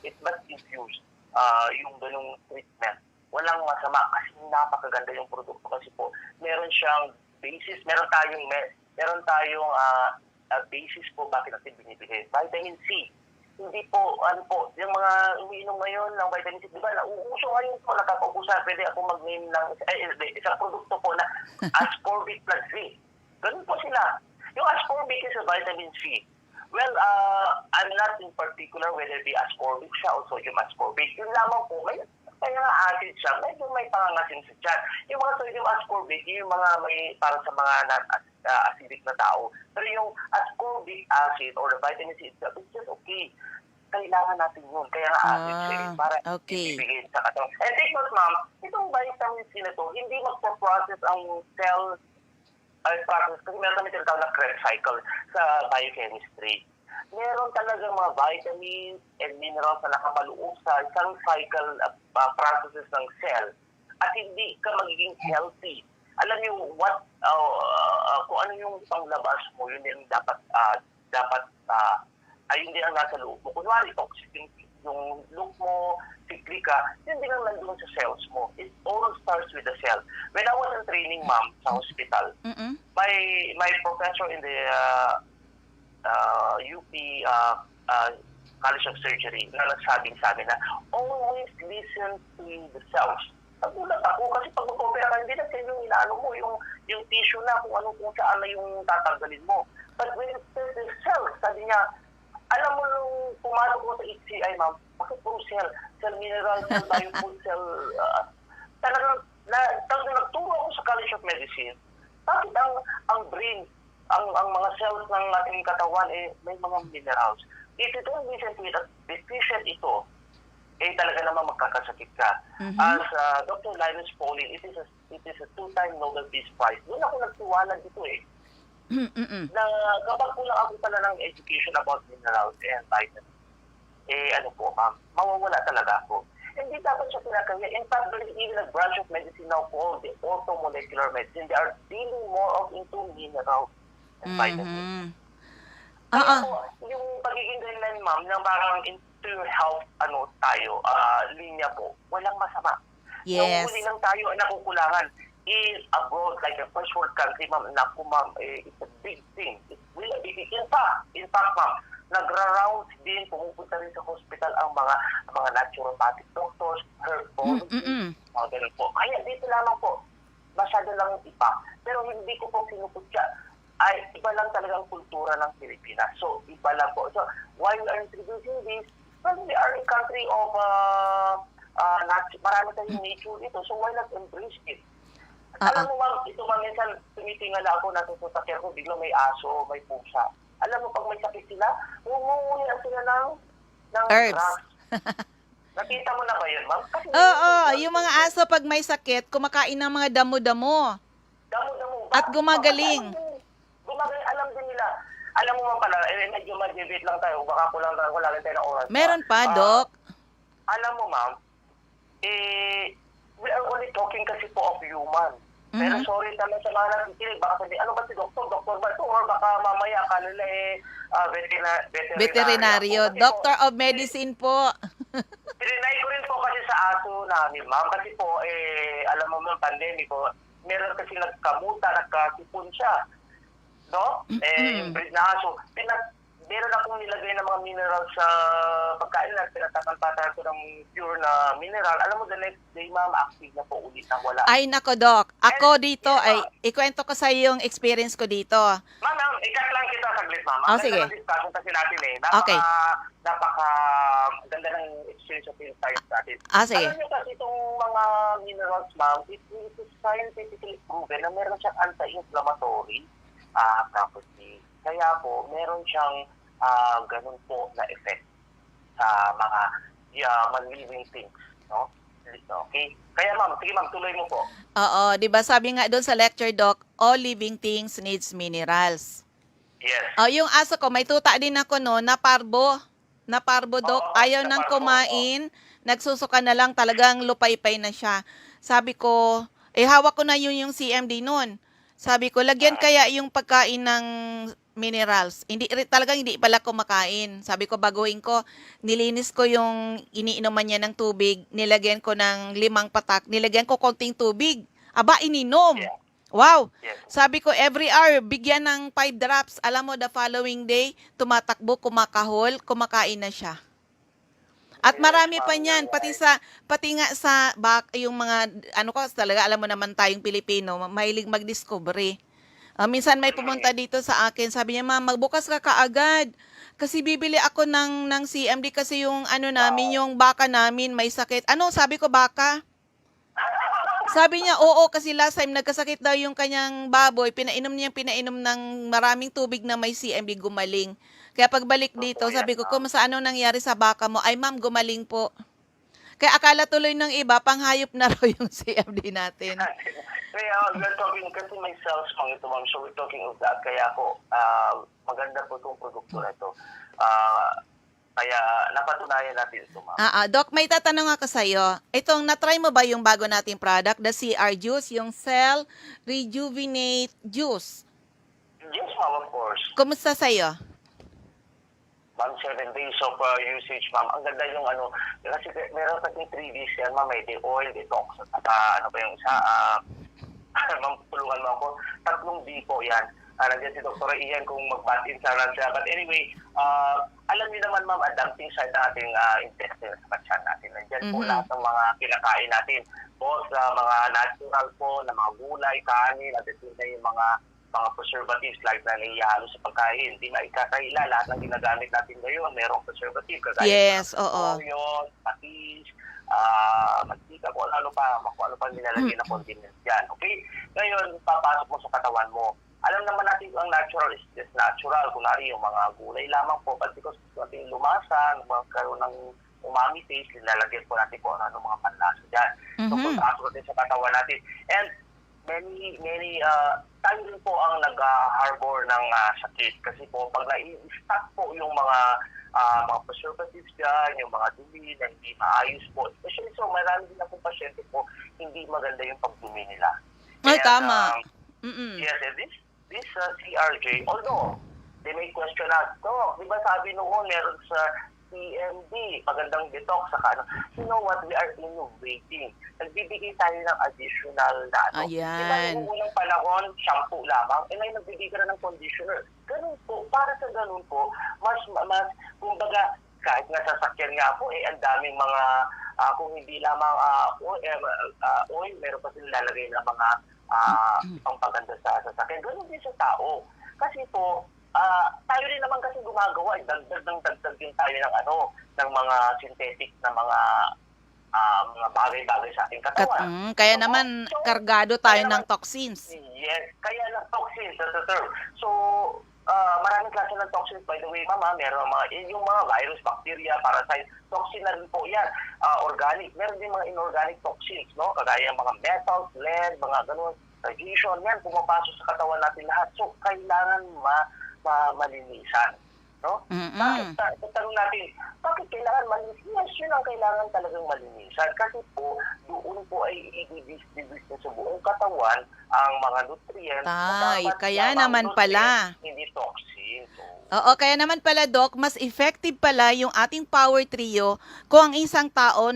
it must infuse yung ganung treatment. Walang masama kasi napakaganda yung produkto kasi po meron siyang basis, meron tayong basis po bakit natin binibigay. Vitamin C. Hindi po, yung mga umiinom ngayon ng vitamin C, di ba, nauuso ngayon po, nakapag-usan, pwede ako mag-name ng isang produkto po na ascorbic plus zinc. Ganun po sila. Yung ascorbic is a vitamin C. Well, I'm not in particular whether it be ascorbic siya o sodium ascorbate. Yun lamang po, kaya nga acid siya, medyo may pangangasin sa tiyan. Yung mga sodium ascorbate, yung mga may para sa mga acidic na tao. Pero yung ascorbic acid or the vitamin C itself, it's just okay. kailangan natin yun. Kaya nga atin siya para okay. ibigay sa katawan. And take note, ma'am, itong vitamin C na to, hindi magpo-process ang cell process kasi meron kami tinatawag na Krebs cycle sa biochemistry. Meron talaga mga vitamins and minerals na nakabaloob sa isang cycle processes ng cell at hindi ka magiging healthy. Alam niyo kung ano yung panglabas mo, yun yung dapat ayun din ang nasa loob mo. Kunwari, toxic yung look mo, sikli ka, yun din ang nandun sa cells mo. It all starts with the cell. When I was in training, ma'am, sa hospital, my professor in the UP College of Surgery na nagsabing sa amin na always listen to the cells. Nagulat ako kasi pag mag-opera ka, hindi na yung inaano mo, yung tissue na kung saan na yung tatanggalin mo. But when it says the cells, sabi niya, alam mo nung pumasok mo sa HCI, ma'am, bakit puro cell mineral, cell biofood, cell, talagang nagturo ako sa College of Medicine, bakit ang brain, ang mga cells ng ating katawan, may mga minerals. If you don't listen to it, at deficient ito, talaga naman magkakasakit ka. As Dr. Linus Pauling, it is a 2-time Nobel Peace Prize. Doon ako nagtiwala dito na kapag kulang ako pala ng education about minerals and vitamins, ma'am, mawawala talaga ako. Hindi dapat siya pinakaya. In fact, there is even a branch of medicine now called the orthomolecular medicine. They are dealing more into minerals and vitamins. Yung pagiging ganyan, ma'am, na parang into health, linya po, walang masama. Yes. Nahuli lang tayo ang nakukulangan. Abroad, like a first world country, ma'am, naku, ma'am, it's a big thing. It's really big. In fact, ma'am, nagra-rounds din, pumupunta rin sa hospital ang mga naturopathic doctors, herbologists, mga ganun po. Kaya dito lamang po, masyado lang ipa. Pero hindi ko po sinuputya. Ay, iba lang talagang kultura ng Pilipinas. So, iba lang po. So, why we are introducing this? Well, we are a country of marami tayong nature dito. So, why not embrace it? Alam mo, ma'am, ito ma'am, minsan tumitingala ako, nasa sasakyan ko, biglang may aso, may pusa. Alam mo, pag may sakit sila, umuulan sila ng herbs. grass. Nakita mo na ba yun, ma'am? Kasi yung mga aso pag may sakit, kumakain ng mga damo-damo. Damo-damo. At gumagaling. Gumagaling, alam din nila. Alam mo man pala, medyo mag-debate lang tayo, baka wala lang tayo ng oras. Meron pa, Doc. Alam mo, ma'am, we are only talking kasi po of human. Pero sorry naman sa mga nakikinig, baka sabi, ano ba si doktor ba ito? Or baka mamaya kanila Veterinaryo. Doctor of Medicine po. Trinay ko rin po kasi sa aso namin, ma'am. Kasi po, alam mo ma'am, pandemic po, meron kasi nagkasipon siya. No? Breed na aso. Meron akong nilagay ng mga minerals sa pagkain na pinatakan-patakan ko ng pure na mineral. Alam mo, the next day, ma'am, active na po ulit ang wala. Ay, nako, Doc. Ako dito, ikwento ko sa iyo yung experience ko dito. Ma'am, ikat lang kita saglit, ma'am. Oh, sige. Ang discussion kasi natin Okay. Napaka ganda ng exchange of insights natin. Sige. Alam niyo kasi itong mga minerals, ma'am, it is scientifically proven na meron siyang anti-inflammatory property. Kaya po, meron siyang ganun po na effect sa mga living things, no? Okay? Kaya ma'am, sige ma'am, tuloy mo po. Oo, 'di ba sabi nga doon sa lecture, Doc, all living things needs minerals. Yes. Yung aso ko, may tuta din ako no, na parbo, Doc. Ayaw nang kumain, nagsusuka na lang, talagang lupay-pay na siya. Sabi ko, hawak ko na yung CMD noon. Sabi ko, lagyan kaya yung pagkain ng minerals. Talagang hindi pala kumakain. Sabi ko, baguhin ko, nilinis ko yung iniinuman niya ng tubig, nilagyan ko ng 5 patak, nilagyan ko konting tubig. Aba, ininom. Yeah. Wow! Yes. Sabi ko, every hour, bigyan ng 5 drops. Alam mo, the following day, tumatakbo, kumakahol, kumakain na siya. At marami pa niyan, pati nga sa yung mga, talaga, alam mo naman tayong Pilipino, mahilig mag-discovery. Minsan may pumunta dito sa akin, sabi niya, ma'am, magbukas ka kaagad. Kasi bibili ako ng CMD kasi yung namin, yung baka namin may sakit. Sabi ko, baka? Sabi niya, oo, kasi last time nagkasakit daw yung kanyang baboy, pinainom ng maraming tubig na may CMD, gumaling. Kaya pagbalik dito, Totoo yan, sabi ko, ma'am. kumusta anong nangyari sa baka mo? Ay ma'am, gumaling po. Kaya akala tuloy ng iba, panghayop na raw yung CFD natin. Kaya we're talking, kasi may sales pang ito, ma'am. So we're talking of that. Kaya ako, maganda po itong produkto na ito. Kaya napatunayan natin ito, ma'am. Doc, may tatanong ako sa'yo. Itong na-try mo ba yung bago nating product, the CR Juice, yung Cell Rejuvenate Juice? Yes, ma'am, of course. Kumusta sa'yo? Ma'am, 7 days of usage, ma'am. Ang ganda yung ano, kasi meron kasing 3 days yan, ma'am. May oil, detox, at ano pa yung isa, ma'am, tulungan mo ako. 3 D po yan. Nandiyan si Dr. Ian kung mag-bat-in sana siya. But anyway, alam niyo naman, ma'am, adapting sa ating intestine sa katsan natin. Nandiyan po lahat ng mga kinakain natin. Both mga natural po, na mga gulay, kanin, at na yung mga preservatives like na naihalo sa pagkain. Hindi na ikakaila. Lahat ng ginagamit natin ngayon, merong preservative. Kagaya Yes, ng oo. toyo, patis, mantika, kung ano pa nilalagay na condiments yan. Okay? Ngayon, papasok mo sa katawan mo. Alam naman natin ang natural is just natural. Kunwari yung mga gulay lamang po. But because natin lumasan, magkaroon ng umami taste, nilalagyan po natin po ano mga panlasa dyan. So, papasok natin sa katawan natin. And many tayo rin po ang nag-harbor ng sakit. Kasi po, pag na-stack po yung mga preservatives dyan, yung mga dumi na hindi maayos po. Especially so, marami din akong pasyente po, hindi maganda yung pagdumi nila. Ay, And, tama. Yes, and this CRJ, although they may question us, di ba sabi noon meron sa CMD, magandang detox, saka ano. You know what? We are innovating. Nagbibigay tayo ng additional na ano. Ayan. Diba yung unang panahon, shampoo lamang, ngayon nagbibigay ka na ng conditioner. Ganun po, para sa ganun po, mas, kumbaga, kahit nga sasakyan nga po, ang daming mga, kung hindi lamang oil, meron pa silang lalagay na mga pangpaganda sa sasakyan. Ganun din sa tao. Kasi po, tayo rin naman kasi gumagawa, dagdag din tayo ng mga synthetic na mga bagay-bagay sa ating katawan. Kaya naman, kargado tayo ng toxins. Yes, kaya ng toxins, that's the term. So, maraming klase ng toxins, by the way, mama, meron yung mga virus, bacteria, parasite, toxin na rin po yan. Organic, meron din mga inorganic toxins, no? Kagaya mga metals, lead, mga ganun, radiation, yan, pumapasok sa katawan natin lahat. So, kailangan malinisan. No? Bakit? Tanong natin, bakit kailangan malinisan? Yes, yun ang kailangan talagang malinisan. Kasi po, doon po ay i-distribute sa buong katawan ang mga nutrients. Kaya naman pala. Hindi toxin. Oo, kaya naman pala, Doc, mas effective pala yung ating power trio kung ang isang tao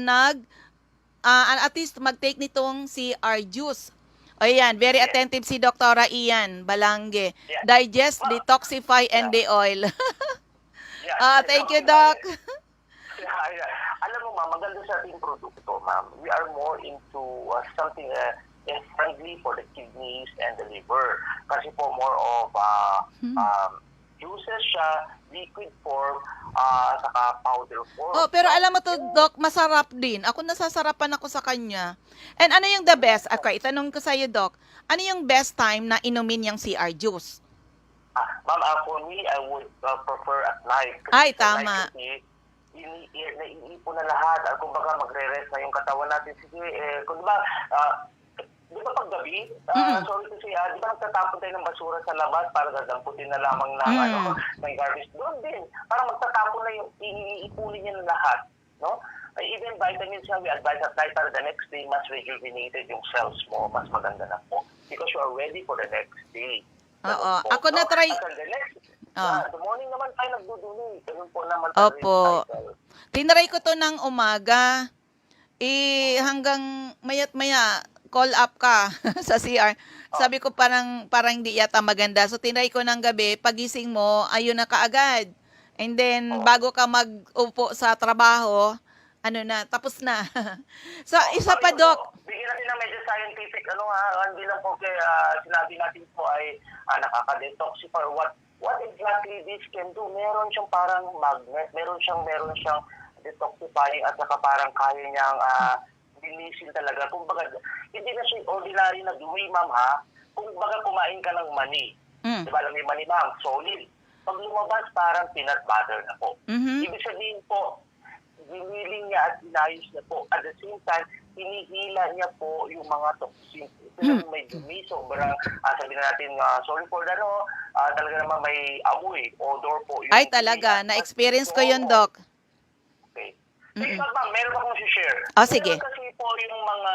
at least mag-take nitong CR Juice. O yan, very attentive si Dr. Ian Balangge. Yeah. Digest, detoxify, and de-oil. Thank you, Doc. Alam mo, ma'am, maganda sa ating produkto, ma'am. We are more into something friendly for the kidneys and the liver. Kasi po, more of juices siya, liquid form, saka powder form. Pero alam mo to, Doc, masarap din. Ako nasasarapan ako sa kanya. And ano yung the best? Okay, itanong ko sa'yo, Doc. Ano yung best time na inumin yung CR Juice? Ma'am, for me, I would prefer at night. Ay, tama. Naiipon na lahat. Kumbaga, magre-rest na yung katawan natin. Sige, kung di ba pag gabi, sorry to say, di ba nagtatapon tayo ng basura sa labas para dadamputin na lamang ng garbage? Doon din. Para magtatapon na yung iipunin niya na lahat. No? Even vitamins nga, we advise at night para the next day, mas rejuvenated yung cells mo. Mas maganda na po. Because you are ready for the next day. Oo. Ako na-try. The morning naman tayo nagduduli. Ganun po naman. Opo. Tinry ko to ng umaga. Hanggang mayat-maya, call up ka sa CR. Sabi ko parang hindi yata maganda. So, tinry ko ng gabi. Pagising mo, ayun na kaagad. And then, bago ka mag-upo sa trabaho, tapos na. So, isa pa, Doc. Bigyan natin ng medyo scientific, hindi lang po sinabi natin po ay nakaka-detoxify. What exactly this can do? Meron siyang parang magnet, meron siyang detoxifying at saka parang kaya niyang linisin talaga. Kumbaga, hindi na siya ordinary na dumi, ma'am, ha? Kumbaga, kumain ka ng mani. Diba, alam mo yung mani, ma'am? Solid. pag lumabas, parang peanut butter na po. Mhm. Ibig sabihin po, giniling niya at inayos niya po. At the same time, hinihila niya po yung mga toxins. Ito naman may dumi, sobrang, sabihin natin, sorry for that, talaga naman may amoy, odor po. Yung Ay, talaga. Na-experience ko yun, Doc. Okay. Sige, ma'am, meron akong share. Sige. Meron kasi po yung mga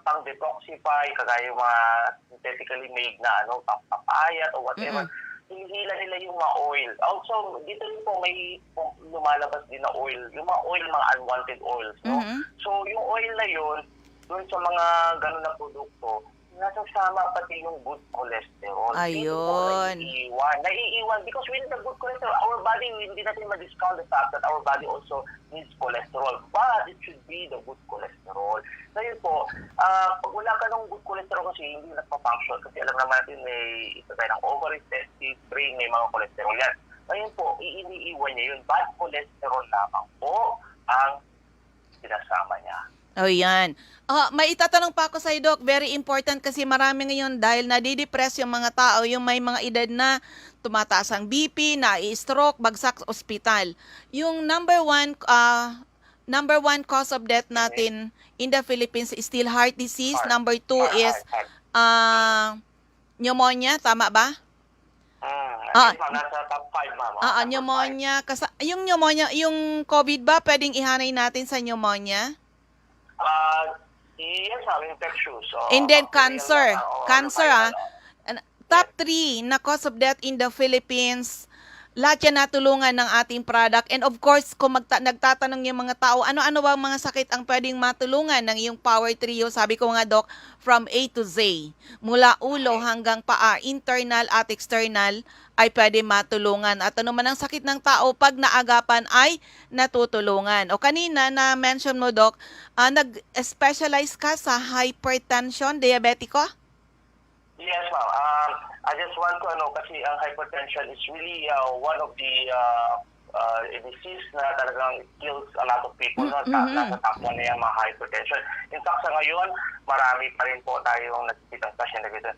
pang-detoxify, kagaya yung mga synthetically made na papayat o whatever. Hinihila nila yung mga oil. Also, dito rin po may lumalabas din na oil. Yung mga oil, mga unwanted oils. No? So, yung oil na yun, dun sa mga ganun na produkto, nasasama pati yung good cholesterol. Ayun. Naiiwan. Because with the good cholesterol, our body, hindi natin ma-discount the fact that our body also needs cholesterol. But it should be the good cholesterol. Ngayon po, pag wala ka ng good cholesterol kasi hindi nagpa-function. Kasi alam naman natin may ito tayo ng ovaries, testes, brain, may mga cholesterol yan. Ngayon po, iniiwan niya yun. Bad cholesterol lamang po ang sinasama niya. Oh, yan. May itatanong pa ako sa iyo, Doc. Very important kasi marami ngayon dahil nadidepress yung mga tao, yung may mga edad na tumataas ang BP, na-stroke, bagsak sa ospital. Yung number one cause of death natin in the Philippines is still heart disease. Number 2 is pneumonia, tama ba? Nasa top 5, ma'am. Pneumonia. Yung pneumonia, yung COVID ba, pwedeng ihanay natin sa pneumonia? Yes, infectious. And then cancer. Top 3 na cause of death in the Philippines, lahat yan natulungan ng ating product. And of course, kung nagtatanong yung mga tao, ano-ano ba ang mga sakit ang pwedeng matulungan ng iyong Power Trio? Sabi ko nga, Doc, from A to Z. Mula ulo hanggang paa, internal at external, ay pwede matulungan. At ano man ang sakit ng tao, pag naagapan ay natutulungan. O kanina na-mention mo, Doc, nag-specialize ka sa hypertension, diabetiko? Yes, ma'am. I just want to kasi ang hypertension is really one of the disease na talagang kills a lot of people. Nasa top 1 na yan, mga hypertension. In fact, sa ngayon, marami pa rin po tayong nakikitang passion na gito.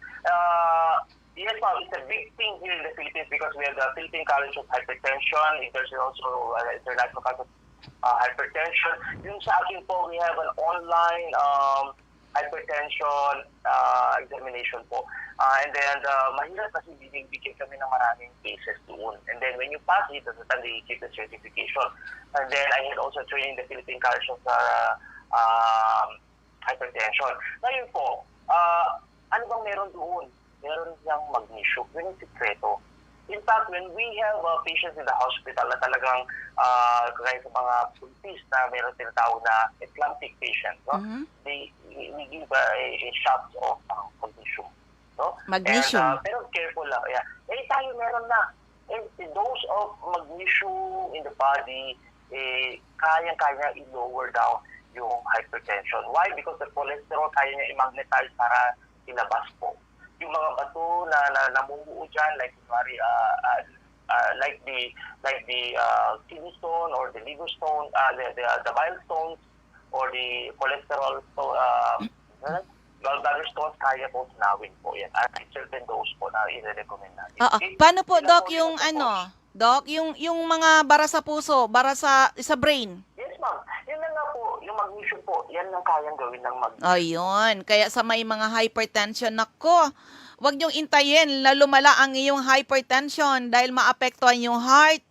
Yes, ma'am, it's a big thing here in the Philippines because we have the Philippine College of Hypertension. There's also International College of Hypertension. Yung sa akin po, we have an online hypertension examination po. And then, mahirap kasi binibigyan kami ng maraming cases doon. And then, when you pass it, that's the time they give the certification. And then, I had also trained the Philippine College of Hypertension. Ngayon po, ano bang meron doon? Meron siyang magnesium. Yun yung sikreto. In fact, when we have patients in the hospital na talagang kaya sa mga buntis na meron tinatawag na eclamptic patient, no? We give a shot of magnesium. No? Magnesium. And, pero careful lang. Yeah. Tayo meron na. A dose of magnesium in the body, kaya-kaya i-lower down yung hypertension. Why? Because the cholesterol kaya niya i-magnetize para ilabas po. Yung mga bato na namumuo dyan, like the kidney stone or the liver stone, the bile stones or the cholesterol gallbladder stones, kaya po tunawin po yan. At certain dose po na i-recommend natin. Paano po, Doc, yung Doc, yung mga bara sa puso, bara sa brain? Yes, ma'am. Yun na nga po, yung magnesium po, yan ang kayang gawin ng magnesium. Ayun. Kaya sa may mga hypertension, nako, wag niyong intayin na lumala ang iyong hypertension dahil maapektuhan yung heart,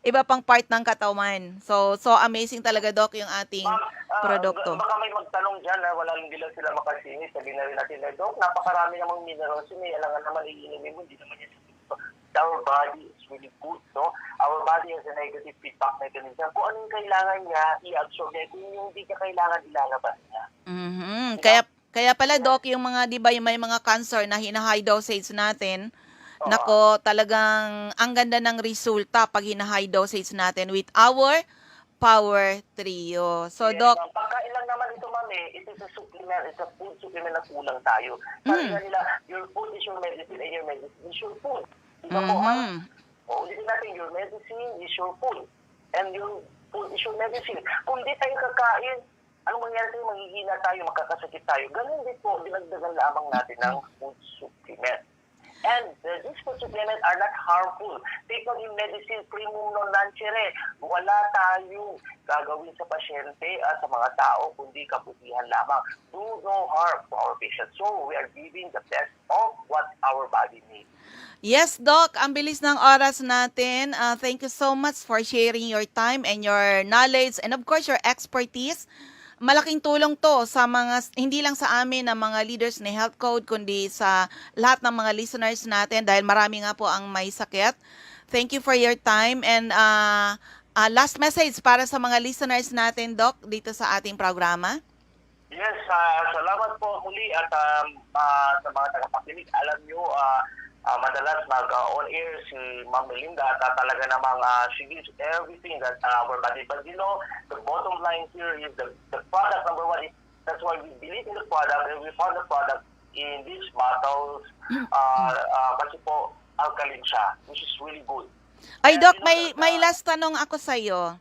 iba pang part ng katawan. So amazing talaga, Doc, yung ating produkto. Baka may magtanong dyan na wala hindi lang sila makasingit. Sabihin na rin natin na, Doc, napakarami namang minerals. May alangan naman iinimin mo, hindi naman yan. Our body is really good, no? Our body has a negative feedback mechanism. Kung anong kailangan niya, i-absorb niya. Kung hindi niya kailangan, ilalabas niya. Kaya pala, Doc, yung mga, di ba, yung may mga cancer na hina-high dosage natin, nako, talagang ang ganda ng resulta pag hina-high dosage natin with our Power Trio. So, yes, Doc, pagkain lang naman ito, ma'am, it is a supplement, it's a food supplement na kulang tayo. Sabi nila, your food is your medicine and your medicine is your food. Diba po, ma'am? Ulitin natin, your medicine is your food and your food is your medicine. Kung di tayo kakain, anong mangyari tayo? Magigina tayo, magkakasakit tayo. Ganun din po, dinagdagan lamang natin ng food supplement. And these food supplements are not harmful. Take yung medicine primum non lancere. Wala tayong gagawin sa pasyente at sa mga tao kundi kabutihan lamang. Do no harm to our patients. So we are giving the best of what our body needs. Yes, Doc. Ang bilis ng oras natin. Thank you so much for sharing your time and your knowledge and of course your expertise. Malaking tulong to sa mga, hindi lang sa amin na mga leaders ni Health Code, kundi sa lahat ng mga listeners natin dahil marami nga po ang may sakit. Thank you for your time and last message para sa mga listeners natin, Doc, dito sa ating programa. Yes, salamat po muli at sa mga tagapakinig. Alam nyo, madalas mag-on-air si Ma'am Melinda at talaga namang she gives everything that our body. But you know, the bottom line here is the product number one. That's why we believe in the product and we found the product in these bottles. Kasi po, alkaline siya, which is really good. Ay, And Doc, you know may last tanong ako sa iyo.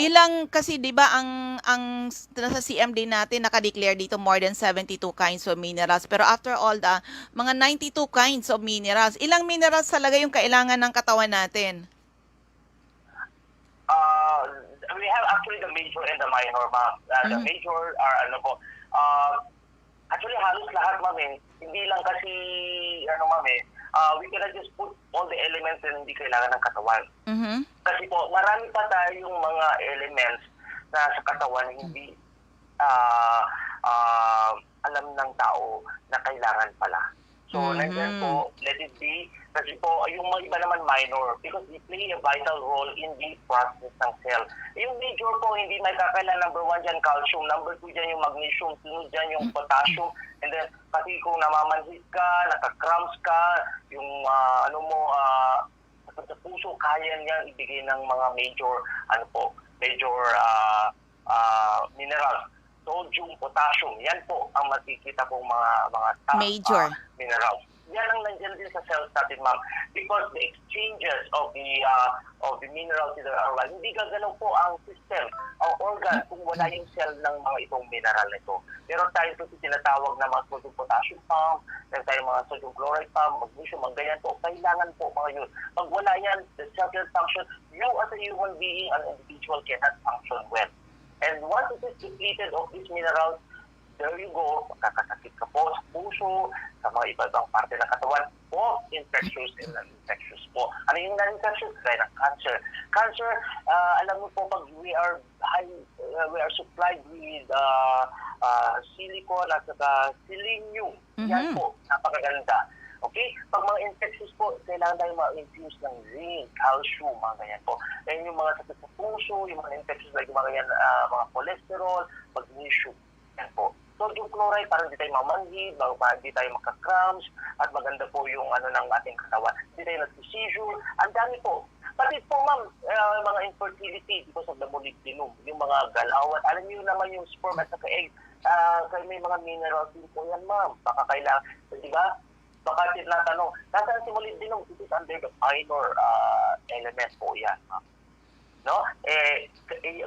Ilang kasi 'di ba ang sa CMD natin naka-declare dito more than 72 kinds of minerals pero after all the mga 92 kinds of minerals. Ilang minerals talaga yung kailangan ng katawan natin? We have actually the major and the minor, ma'am. The major are actually halos lahat, ma'am, eh. Hindi lang kasi ma'am, we cannot just put all the elements na hindi kailangan ng katawan. Mhm. Kasi po, marami pa tayong mga elements na sa katawan hindi alam ng tao na kailangan pala. So, nandiyan po, let it be. Kasi po, yung mga iba naman minor because they play a vital role in the process ng cell. Yung major po, hindi may kakailan. Number 1 dyan, calcium. Number 2 dyan, yung magnesium. Sunod dyan, yung potassium. And then, kasi kung namamanhid ka, naka-cramps ka, yung sa puso, kaya niya ibigay ng mga major, minerals. Sodium, potassium, yan po ang makikita pong mga top Major. Minerals. Yan ang nandiyan din sa cells natin, ma'am. Because the exchanges of the minerals in the organ, hindi gagalaw po ang system, ang organ, kung wala yung cell ng mga itong mineral nito. Meron tayo po tinatawag na mga sodium potassium pump, meron tayo mga sodium chloride pump, magnesium, mga ganyan po. Kailangan po mga yun. Pag wala yan, the cell can function. You as a human being, an individual cannot function well. And once it is depleted of these minerals, there you go, magkakasakit ka po sa puso, sa mga iba-ibang parte ng katawan, both infectious and non-infectious po. Ano yung non-infectious? Gaya ng cancer. Cancer, alam mo po, pag we are supplied with silicon at saka selenium, yan po, napakaganda. Okay? Pag mga infectious po, kailangan tayo ma-infuse ng zinc, calcium, mga ganyan po. Then yung mga sakit sa puso, yung mga infectious like yung mga ganyan, mga cholesterol, magnesium, yan po. Sodium chloride, parang hindi tayo mamanhid, hindi tayo magka-cramps, at maganda po yung ng ating katawan. Hindi tayo nag-seizure, ang dami po. Pati po, ma'am, mga infertility because of the molybdenum, yung mga galawan. Alam niyo naman yung sperm at saka egg, kaya may mga minerals din po yan, ma'am. Baka kailangan, di ba? Baka tinatanong, nasaan si molybdenum? It is under the minor element po yan, ma'am. No?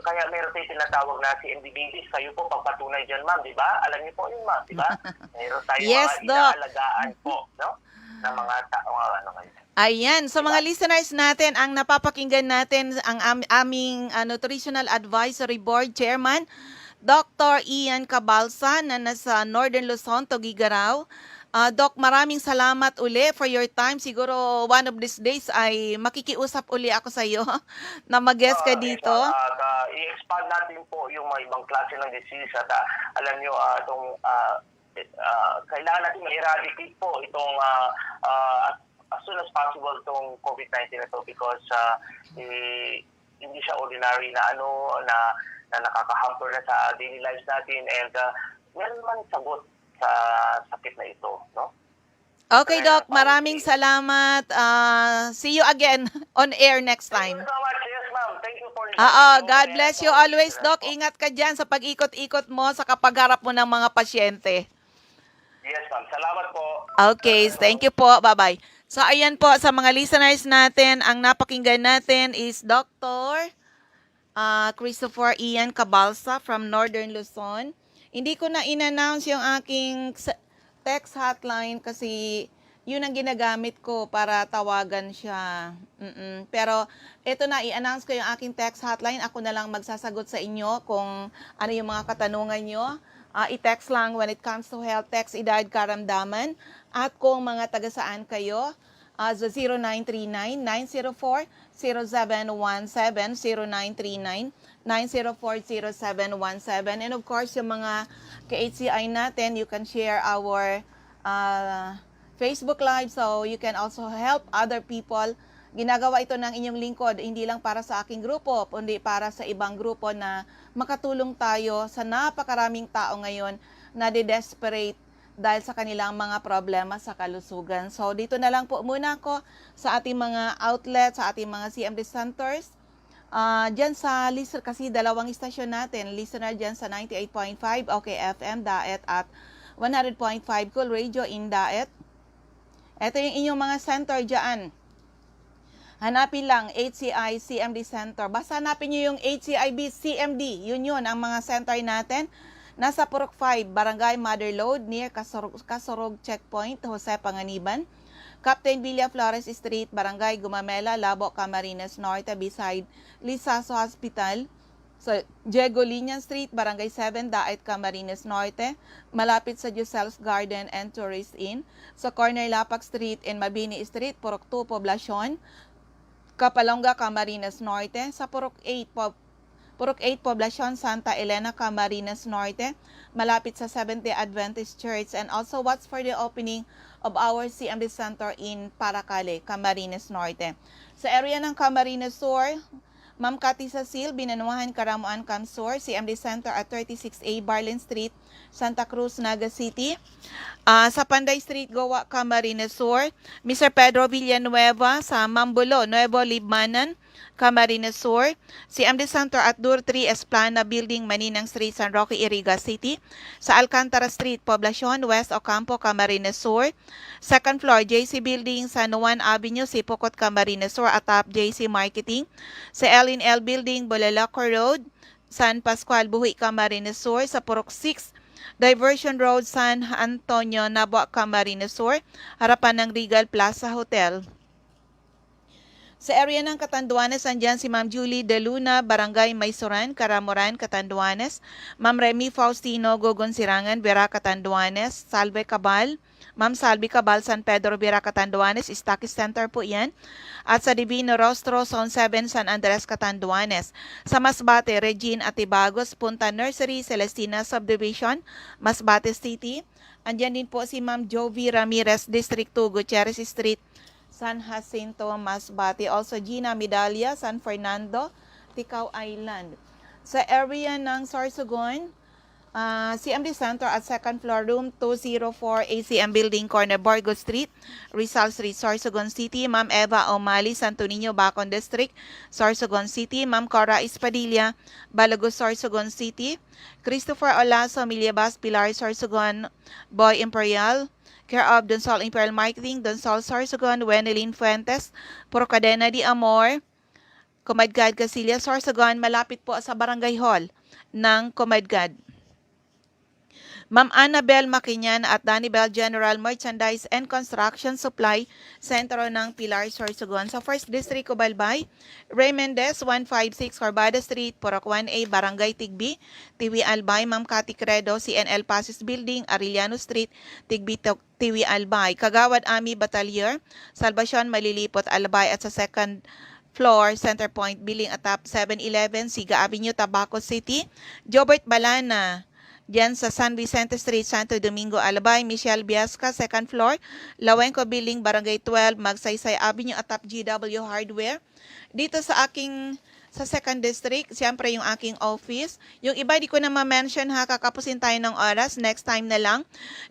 Kaya meron tayo tinatawag na si MDBs. Kayo po pagpatunay dyan, ma'am, di ba? Alam niyo po yun, ma'am, di ba? Meron tayo Yes, mga Doc. inaalagaan po, no? Na mga tao, ngayon. Ayan, sa mga listeners natin, ang napapakinggan natin, ang aming Nutritional Advisory Board Chairman, Dr. Ian Cabalsa, na nasa Northern Luzon, Tugigaraw. Doc, maraming salamat uli for your time. Siguro one of these days ay makikiusap uli ako sa iyo na mag-guest ka dito. I-expand natin po yung mga ibang klase ng disease at alam nyo, kailangan natin ma-eradicate po itong as soon as possible itong COVID-19 na ito because hindi siya ordinary na na nakakahamper na sa daily lives natin and meron man sagot sa sakit na ito, no? Okay, Doc. Maraming salamat. See you again on air next Thank time. you so much. Yes, ma'am. Thank you for God bless you always, Doc. Ingat ka dyan sa pag-ikot-ikot mo sa kapagharap mo ng mga pasyente. Yes, ma'am. Salamat po. Okay, thank you po. Bye-bye. So, ayan po, sa mga listeners natin, ang napakinggan natin is Dr. Christopher Ian Cabalsa from Northern Luzon. Hindi ko na in-announce yung aking text hotline kasi yun ang ginagamit ko para tawagan siya. Pero ito na, i-announce ko yung aking text hotline. Ako na lang magsasagot sa inyo kung ano yung mga katanungan nyo. I-text lang when it comes to health, text edad karamdaman. At kung mga taga saan kayo, sa 0939-904-0717, 0939-904-0717. And of course, yung mga ka-HCI natin, you can share our Facebook Live so you can also help other people. Ginagawa ito ng inyong lingkod, hindi lang para sa aking grupo, kundi para sa ibang grupo na makatulong tayo sa napakaraming tao ngayon na desperate dahil sa kanilang mga problema sa kalusugan. So dito na lang po muna ako sa ating mga outlets, sa ating mga CMD centers. Diyan sa listener, kasi dalawang istasyon natin, listener diyan sa 98.5 OK FM Daet at 100.5 Cool Radio in Daet. Ito yung inyong mga center diyan. Hanapin lang HCI CMD Center. Basta hanapin nyo yung HCIB CMD. Yun ang mga center natin. Nasa Purok 5, Barangay Motherlode, near Kasorog Checkpoint, Jose Panganiban. Captain Villa Flores Street, Barangay Gumamela, Labo, Camarines Norte, beside Lisaso Hospital. So, Diego Linian Street, Barangay 7, Daet, Camarines Norte. Malapit sa Josel's Garden and Tourist Inn. Sa corner Lapak Street and Mabini Street, Purok 2, Poblacion. Kapalonga, Camarines Norte. Sa Purok 8, Poblacion, Santa Elena, Camarines Norte. Malapit sa Seventh-day Adventist Church. And also watch for the opening of our CMD Center in Paracale, Camarines Norte. Sa area ng Camarines Sur, Ma'am Cathy Cecil, Binanuahan, Karamuan, Camsur, CMD Center at 36A Barlin Street, Santa Cruz, Naga City. Sa Panday Street, Goa, Camarines Sur. Mr. Pedro Villanueva sa Mambulo, Nuevo Libmanan, Camarines Sur. CMD Center at Dur 3 Esplana Building, Maninang Street, San Roque, Iriga City. Sa Alcantara Street, Poblacion, West Ocampo, Camarines Sur. Second floor, JC Building, San Juan Avenue, Sipocot, Camarines Sur at top JC Marketing. Sa L&L Building, Bolalaco Road, San Pascual, Buhi, Camarines Sur. Sa Purok 6, Diversion Road, San Antonio, Nabua, Camarines Sur. Harapan ng Regal Plaza Hotel. Sa area ng Catanduanes, andyan si Ma'am Julie De Luna, Barangay Maysoran, Caramoran, Catanduanes. Ma'am Remy Faustino, Gogon Sirangan, Vera, Catanduanes. Salve Cabal, Ma'am Salvi Cabal, San Pedro, Vera, Catanduanes. Stockist Center po yan. At sa Divino Rostro, Zone 7, San Andres, Catanduanes. Sa Masbate, Regine Atibagos, Punta Nursery, Celestina Subdivision, Masbate City. Andyan din po si Ma'am Jovi Ramirez, District 2, Gutierrez Street, San Jacinto, Masbate. Also, Gina Medalla, San Fernando, Ticao Island. Sa area ng Sorsogon, CMD Center at second floor, room 204, ACM Building, corner Borgo Street, Rizal Street, Sorsogon City. Ma'am Eva O'Malley, Santo Niño, Bacon District, Sorsogon City. Ma'am Cora Espadilla, Balagos, Sorsogon City. Christopher Olaso, Miliabas, Pilar, Sorsogon, Boy Imperial, care of Donsol Imperial Marketing, Donsol Sorsogon, Wenelin Fuentes, Procadena de Amor, Comadgad, Casilia, Sorsogon, malapit po sa Barangay Hall ng Comadgad. Ma'am Annabel Maquinyan at Danibel General Merchandise and Construction Supply, sentro ng Pilar, Sorsogon. Sa 1st District, Cobalbay, Ray Mendez, 156 Corbada Street, Purok 1A, Barangay Tigbi, Tiwi Albay. Ma'am Cathy Credo, CNL Pasis Building, Arellano Street, Tigbi, Tiwi Albay. Kagawad Ami Batalier, Salvacion, Malilipot, Albay. At sa second floor, Center Point, Billing at top 711, Siga Avenue, Tabaco City. Jobert Balana, diyan sa San Vicente Street, Santo Domingo, Albay. Michelle Biasca, second floor, Lawenco Building, Barangay 12, Magsaysay Avenue at top GW Hardware. Dito sa sa second district, siyempre yung aking office. Yung iba di ko na ma-mention ha, kakapusin tayo ng oras, next time na lang.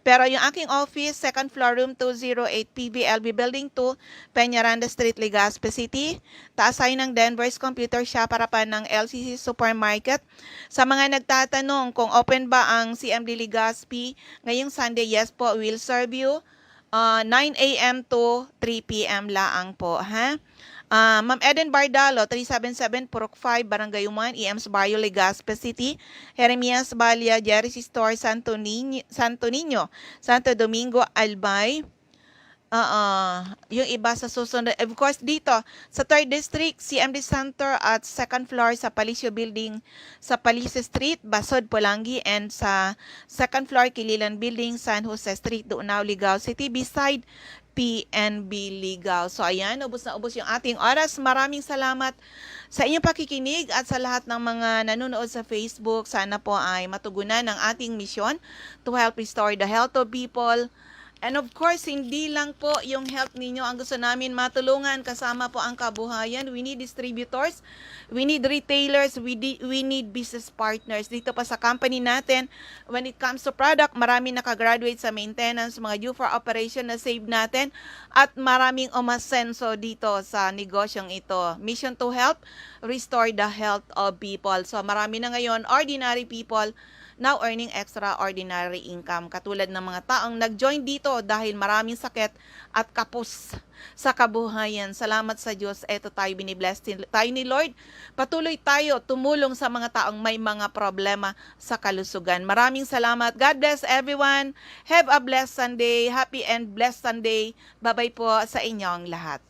Pero yung aking office, second floor, room 208, PBLB Building 2, Peñaranda Street, Legazpi City. Taas tayo ng Denver's Computer Shop, harapan ng LCC Supermarket. Sa mga nagtatanong kung open ba ang CMD Legazpi ngayong Sunday, yes po, we'll serve you 9 a.m. to 3 p.m. laang po, ha? Ma'am Eden Bardalo, 377 Purok 5, Barangay Uman, EMS Barrio, Legazpi City. Jeremias Balia, Jerry's Store, Santo Niño, Santo Domingo, Albay. Oo, yung iba sa susunod. Of course, dito, sa 3rd District, CMD Center at 2nd floor sa Palicio Building sa Palicio Street, Basod, Pulangi, and sa 2nd floor, Kililan Building, San Jose Street, Duunaw, Ligao City, beside PNB Ligao. So ayan, ubos na ubos yung ating oras. Maraming salamat sa inyong pakikinig at sa lahat ng mga nanonood sa Facebook. Sana po ay matugunan ang ating misyon to help restore the health of people. And of course, hindi lang po yung health ninyo ang gusto namin matulungan, kasama po ang kabuhayan. We need distributors, we need retailers, we need business partners. Dito pa sa company natin, when it comes to product, marami nakagraduate sa maintenance, mga due for operation na save natin, at maraming umasenso dito sa negosyong ito. Mission to help restore the health of people. So marami na ngayon, ordinary people, now earning extraordinary income. Katulad ng mga taong nag-join dito dahil maraming sakit at kapos sa kabuhayan. Salamat sa Diyos. Eto tayo, binibless tayo ni Lord. Patuloy tayo tumulong sa mga taong may mga problema sa kalusugan. Maraming salamat. God bless everyone. Have a blessed Sunday. Happy and blessed Sunday. Bye-bye po sa inyong lahat.